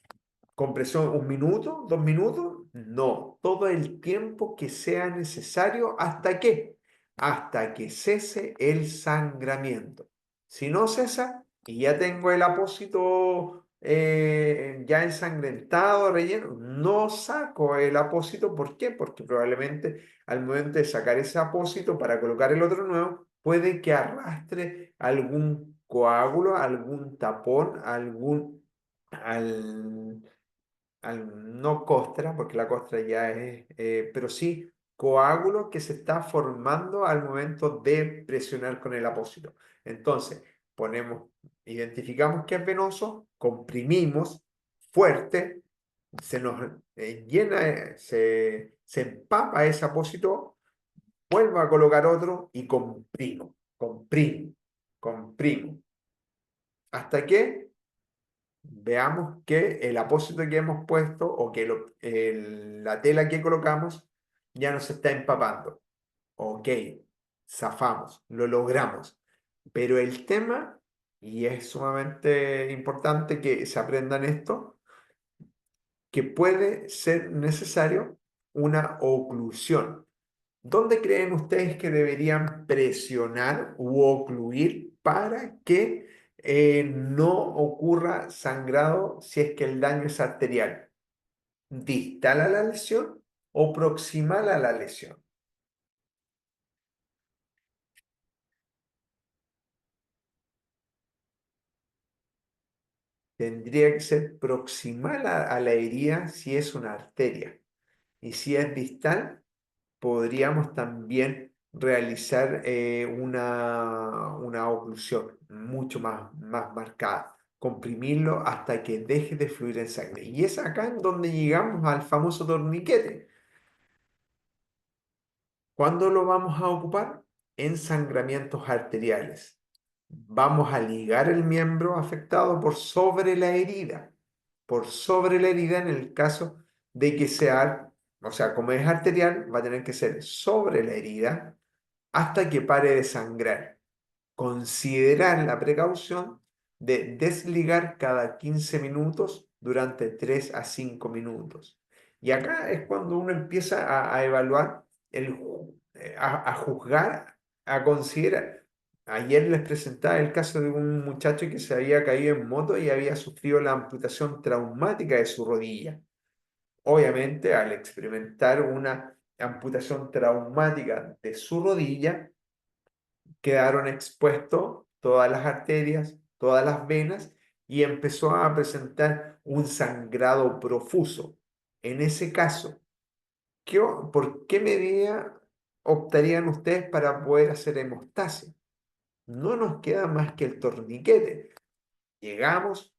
¿Compresión 1 minuto, 2 minutos? No, todo el tiempo que sea necesario. ¿Hasta qué? Hasta que cese el sangramiento. Si no cesa y ya tengo el apósito ya ensangrentado, relleno, no saco el apósito. ¿Por qué? Porque probablemente al momento de sacar ese apósito para colocar el otro nuevo, puede que arrastre algún coágulo, algún tapón, al, no costra, porque la costra ya es, pero sí coágulo que se está formando al momento de presionar con el apósito. Entonces, identificamos que es venoso, comprimimos fuerte, se nos llena, se empapa ese apósito, vuelvo a colocar otro y comprimo. ¿Hasta que veamos que el apósito que hemos puesto o que la tela que colocamos ya nos está empapando? Ok, zafamos, lo logramos. Pero el tema, y es sumamente importante que se aprendan esto, que puede ser necesario una oclusión. ¿Dónde creen ustedes que deberían presionar u ocluir para que no ocurra sangrado si es que el daño es arterial? ¿Distal a la lesión o proximal a la lesión? Tendría que ser proximal a la herida si es una arteria. Y si es distal, podríamos también realizar una oclusión mucho más marcada, comprimirlo hasta que deje de fluir en sangre. Y es acá en donde llegamos al famoso torniquete. ¿Cuándo lo vamos a ocupar? En sangramientos arteriales. Vamos a ligar el miembro afectado por sobre la herida, en el caso de que sea, o sea, como es arterial, va a tener que ser sobre la herida hasta que pare de sangrar. Considerar la precaución de desligar cada 15 minutos durante 3 a 5 minutos. Y acá es cuando uno empieza a evaluar, a juzgar, a considerar. Ayer les presentaba el caso de un muchacho que se había caído en moto y había sufrido la amputación traumática de su rodilla. Obviamente, al experimentar una amputación traumática de su rodilla, quedaron expuestos todas las arterias, todas las venas, y empezó a presentar un sangrado profuso. En ese caso, ¿por qué medida optarían ustedes para poder hacer hemostasia? No nos queda más que el torniquete. Llegamos,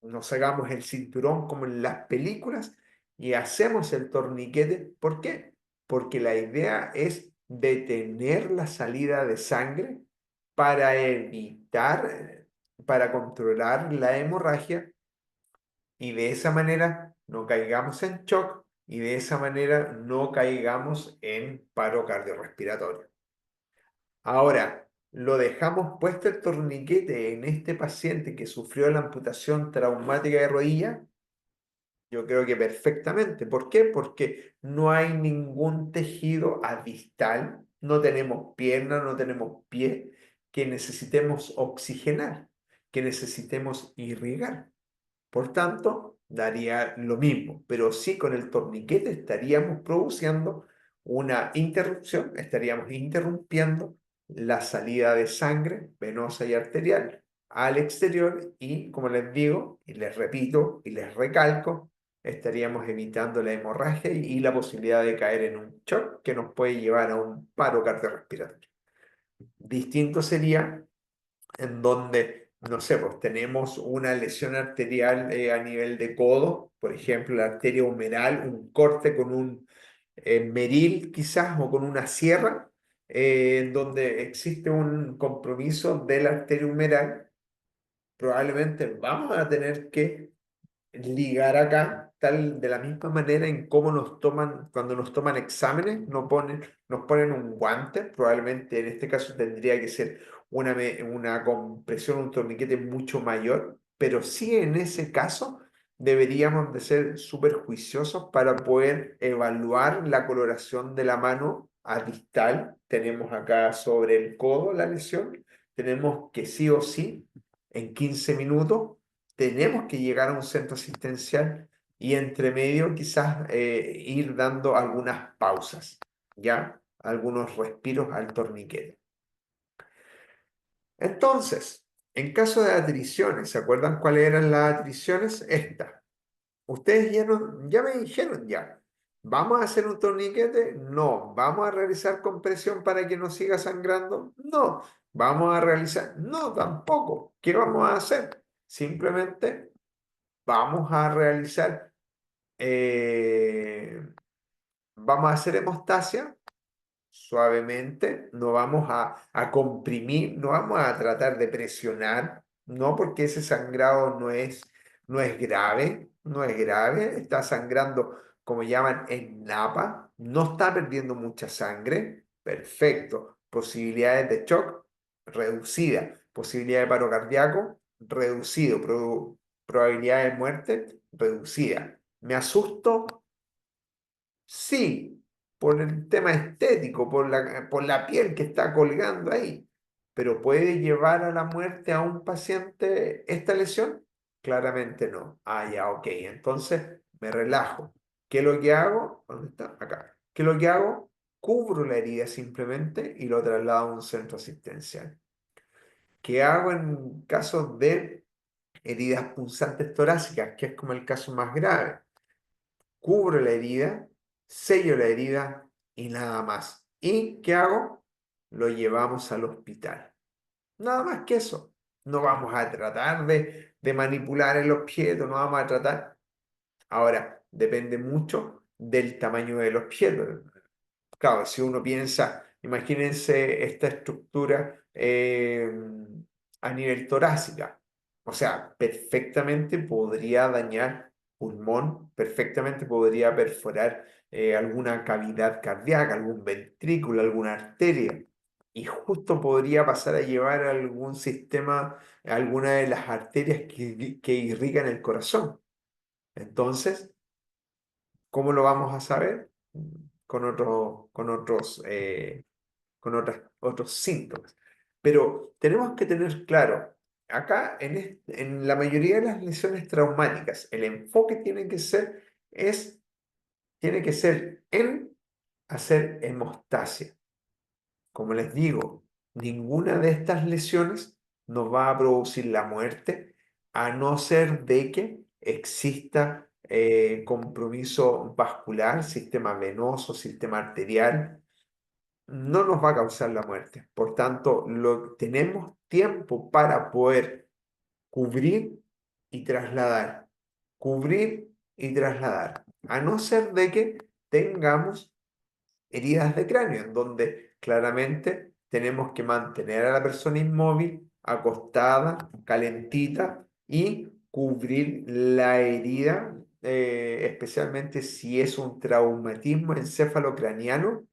nos sacamos el cinturón como en las películas y hacemos el torniquete. ¿Por qué? Porque la idea es detener la salida de sangre para evitar, para controlar la hemorragia y de esa manera no caigamos en shock y de esa manera no caigamos en paro cardiorrespiratorio. Ahora, lo dejamos puesto el torniquete en este paciente que sufrió la amputación traumática de rodilla. Yo creo que perfectamente. ¿Por qué? Porque no hay ningún tejido adistal, no tenemos pierna, no tenemos pie que necesitemos oxigenar, que necesitemos irrigar. Por tanto, daría lo mismo, pero sí con el torniquete estaríamos produciendo una interrupción, estaríamos interrumpiendo la salida de sangre venosa y arterial al exterior y, como les digo, y les repito y les recalco, estaríamos evitando la hemorragia y la posibilidad de caer en un shock que nos puede llevar a un paro cardiorrespiratorio. Distinto sería en donde, no sé, pues tenemos una lesión arterial a nivel de codo, por ejemplo, la arteria humeral, un corte con un meril quizás o con una sierra, en donde existe un compromiso de la arteria humeral, probablemente vamos a tener que ligar acá, tal de la misma manera en cómo nos toman, cuando nos toman exámenes, nos ponen un guante, probablemente en este caso tendría que ser una compresión, un torniquete mucho mayor, pero sí en ese caso deberíamos de ser súper juiciosos para poder evaluar la coloración de la mano a distal. Tenemos acá sobre el codo la lesión, tenemos que sí o sí en 15 minutos tenemos que llegar a un centro asistencial y entre medio quizás ir dando algunas pausas, ¿ya? Algunos respiros al torniquete. Entonces, en caso de atriciones, ¿se acuerdan cuáles eran las atriciones? Esta. Ustedes ya me dijeron ya. ¿Vamos a hacer un torniquete? No. ¿Vamos a realizar compresión para que no siga sangrando? No. ¿Vamos a realizar? No, tampoco. ¿Qué vamos a hacer? Simplemente vamos a realizar, vamos a hacer hemostasia suavemente, no vamos a comprimir, no vamos a tratar de presionar, no porque ese sangrado no es grave, no es grave, está sangrando como llaman en napa, no está perdiendo mucha sangre, perfecto, posibilidades de shock reducida, posibilidad de paro cardíaco reducido, probabilidad de muerte reducida. ¿Me asusto? Sí, por el tema estético, por la piel que está colgando ahí. Pero ¿puede llevar a la muerte a un paciente esta lesión? Claramente no. Ah, ya, ok. Entonces me relajo. ¿Qué es lo que hago? ¿Dónde está? Acá. ¿Qué es lo que hago? Cubro la herida simplemente y lo traslado a un centro asistencial. ¿Qué hago en casos de heridas punzantes torácicas, que es como el caso más grave? Cubro la herida, sello la herida y nada más. ¿Y qué hago? Lo llevamos al hospital. Nada más que eso. No vamos a tratar de manipular el objeto, no vamos a tratar. Ahora, depende mucho del tamaño del objeto. Claro, si uno piensa, imagínense esta estructura a nivel torácica. O sea, perfectamente podría dañar pulmón, perfectamente podría perforar alguna cavidad cardíaca, algún ventrículo, alguna arteria. Y justo podría pasar a llevar algún sistema, alguna de las arterias que irrigan el corazón. Entonces, ¿cómo lo vamos a saber? Con otros síntomas. Pero tenemos que tener claro, acá en la mayoría de las lesiones traumáticas, el enfoque tiene que ser en hacer hemostasia. Como les digo, ninguna de estas lesiones nos va a producir la muerte a no ser de que exista compromiso vascular, sistema venoso, sistema arterial, no nos va a causar la muerte. Por tanto, tenemos tiempo para poder cubrir y trasladar, cubrir y trasladar, a no ser de que tengamos heridas de cráneo, en donde claramente tenemos que mantener a la persona inmóvil, acostada, calentita y cubrir la herida, especialmente si es un traumatismo encefalocraniano,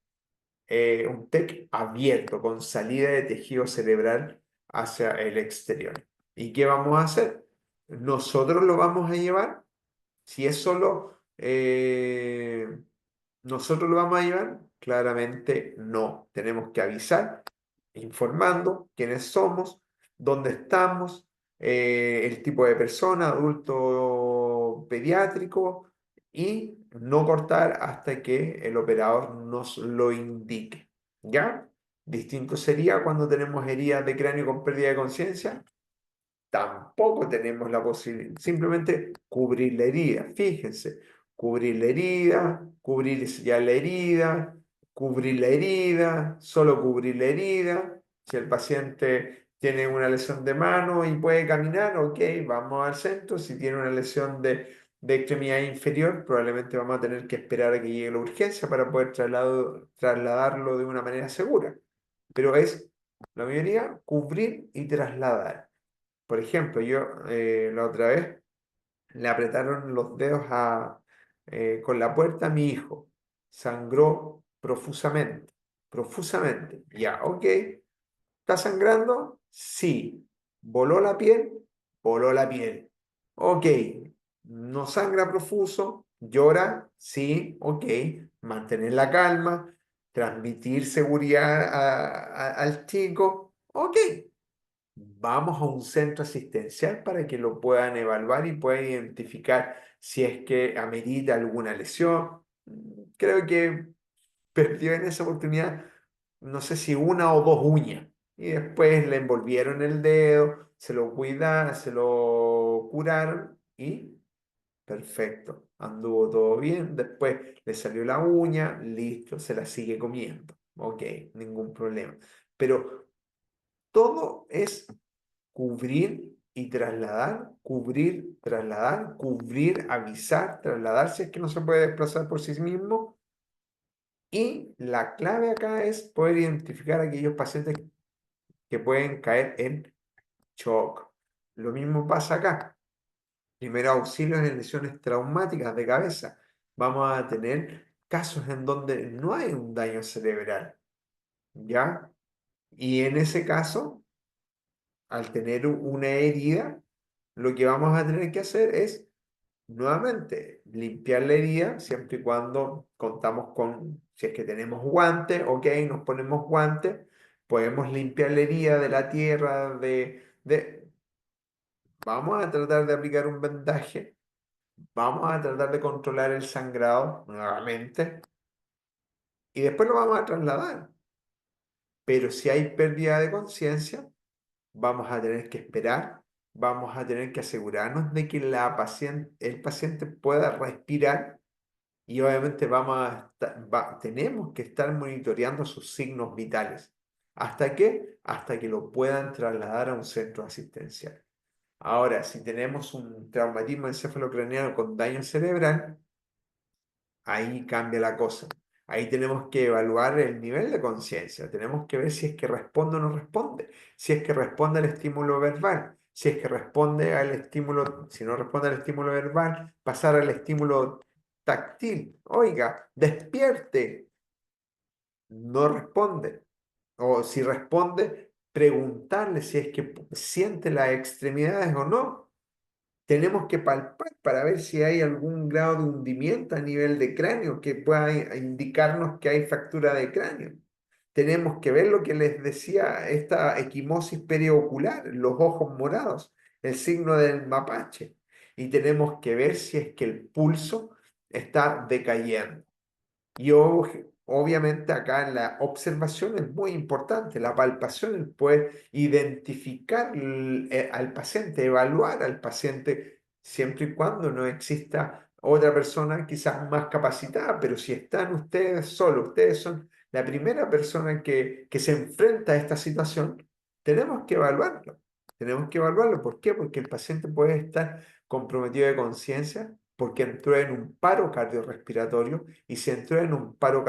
un TEC abierto con salida de tejido cerebral hacia el exterior. ¿Y qué vamos a hacer? Nosotros lo vamos a llevar, si es solo nosotros lo vamos a llevar, claramente no. Tenemos que avisar, informando quiénes somos, dónde estamos, el tipo de persona, adulto pediátrico, y no cortar hasta que el operador nos lo indique. ¿Ya? Distinto sería cuando tenemos heridas de cráneo con pérdida de conciencia. Tampoco tenemos la posibilidad, simplemente cubrir la herida. Fíjense, cubrir la herida, cubrir ya la herida, cubrir la herida, solo cubrir la herida. Si el paciente tiene una lesión de mano y puede caminar, ok, vamos al centro. Si tiene una lesión de extremidad inferior, probablemente vamos a tener que esperar a que llegue la urgencia para poder trasladarlo de una manera segura. Pero es, la mayoría, cubrir y trasladar. Por ejemplo, yo la otra vez le apretaron los dedos con la puerta a mi hijo. Sangró profusamente, profusamente. Ya, ok. ¿Está sangrando? Sí. ¿Voló la piel? Voló la piel. Ok. ¿No sangra profuso? ¿Llora? Sí. Ok. Mantener la calma, transmitir seguridad al chico. Ok. Vamos a un centro asistencial para que lo puedan evaluar y puedan identificar si es que amerita alguna lesión. Creo que perdió en esa oportunidad, no sé si una o dos uñas. Y después le envolvieron el dedo, se lo cuidaron, se lo curaron y perfecto. Anduvo todo bien. Después le salió la uña, listo, se la sigue comiendo. Ok, ningún problema. Pero todo es cubrir y trasladar, cubrir, trasladar, cubrir, avisar, trasladar si es que no se puede desplazar por sí mismo. Y la clave acá es poder identificar a aquellos pacientes que pueden caer en shock. Lo mismo pasa acá. Primero auxilio en lesiones traumáticas de cabeza. Vamos a tener casos en donde no hay un daño cerebral, ¿ya? Y en ese caso, al tener una herida, lo que vamos a tener que hacer es, nuevamente, limpiar la herida, siempre y cuando contamos con, si es que tenemos guantes, ok, nos ponemos guantes, podemos limpiar la herida de la tierra, vamos a tratar de aplicar un vendaje, vamos a tratar de controlar el sangrado, nuevamente, y después lo vamos a trasladar. Pero si hay pérdida de conciencia, vamos a tener que esperar, vamos a tener que asegurarnos de que el paciente pueda respirar y obviamente tenemos que estar monitoreando sus signos vitales. ¿Hasta qué? Hasta que lo puedan trasladar a un centro asistencial. Ahora, si tenemos un traumatismo encefalocraniano con daño cerebral, ahí cambia la cosa. Ahí tenemos que evaluar el nivel de conciencia, tenemos que ver si es que responde o no responde, si es que responde al estímulo verbal, si es que responde al estímulo, si no responde al estímulo verbal, pasar al estímulo táctil. Oiga, despierte, no responde. O si responde, preguntarle si es que siente las extremidades o no. Tenemos que palpar para ver si hay algún grado de hundimiento a nivel de cráneo que pueda indicarnos que hay fractura de cráneo. Tenemos que ver lo que les decía, esta equimosis periocular, los ojos morados, el signo del mapache. Y tenemos que ver si es que el pulso está decayendo. Y obviamente acá la observación es muy importante, la palpación, el poder identificar al paciente, evaluar al paciente, siempre y cuando no exista otra persona quizás más capacitada, pero si están ustedes solos, ustedes son la primera persona que se enfrenta a esta situación, tenemos que evaluarlo. Tenemos que evaluarlo. ¿Por qué? Porque el paciente puede estar comprometido de conciencia, porque entró en un paro cardiorrespiratorio, y si entró en un paro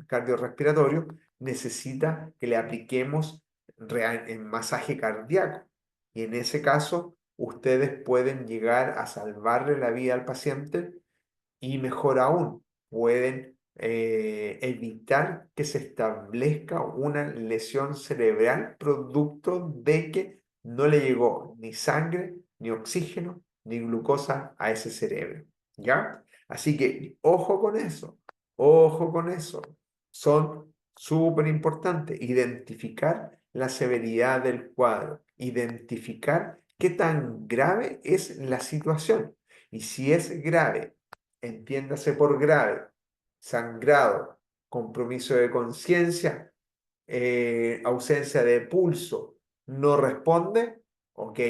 cardiorrespiratorio, necesita que le apliquemos en masaje cardíaco. Y en ese caso, ustedes pueden llegar a salvarle la vida al paciente y mejor aún, pueden evitar que se establezca una lesión cerebral producto de que no le llegó ni sangre, ni oxígeno, ni glucosa a ese cerebro. ¿Ya? Así que ojo con eso, ojo con eso. Son súper importantes. Identificar la severidad del cuadro, identificar qué tan grave es la situación. Y si es grave, entiéndase por grave, sangrado, compromiso de conciencia, ausencia de pulso, no responde, ok,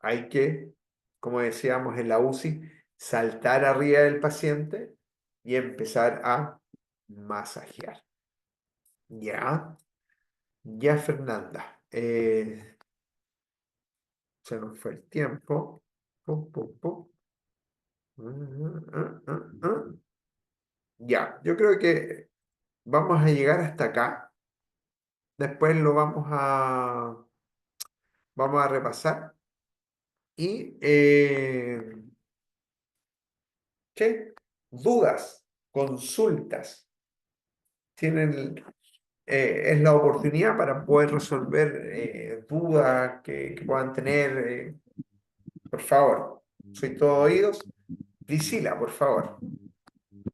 hay que, como decíamos en la UCI, saltar arriba del paciente y empezar a masajear. Ya, ya Fernanda, se nos fue el tiempo. Pum, pum, pum. Ya, yo creo que vamos a llegar hasta acá. Después lo vamos a repasar. Y, ¿qué? Dudas, consultas. Tienen, es la oportunidad para poder resolver dudas que puedan tener. Por favor, soy todo oídos. Priscila, por favor.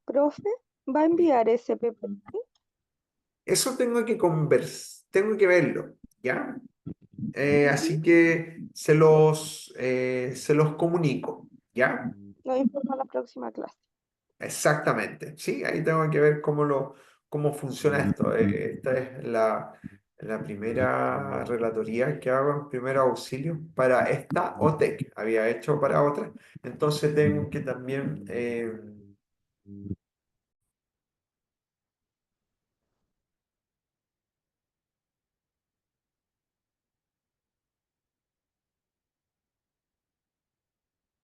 Profe, ¿va a enviar ese PPT? Eso tengo que verlo, ¿ya? Así que se los comunico, ¿ya? Nos informa la próxima clase. Exactamente, sí, ahí tengo que ver cómo funciona esto. Esta es la primera relatoría que hago en primer auxilio para esta OTEC, había hecho para otra, entonces tengo que también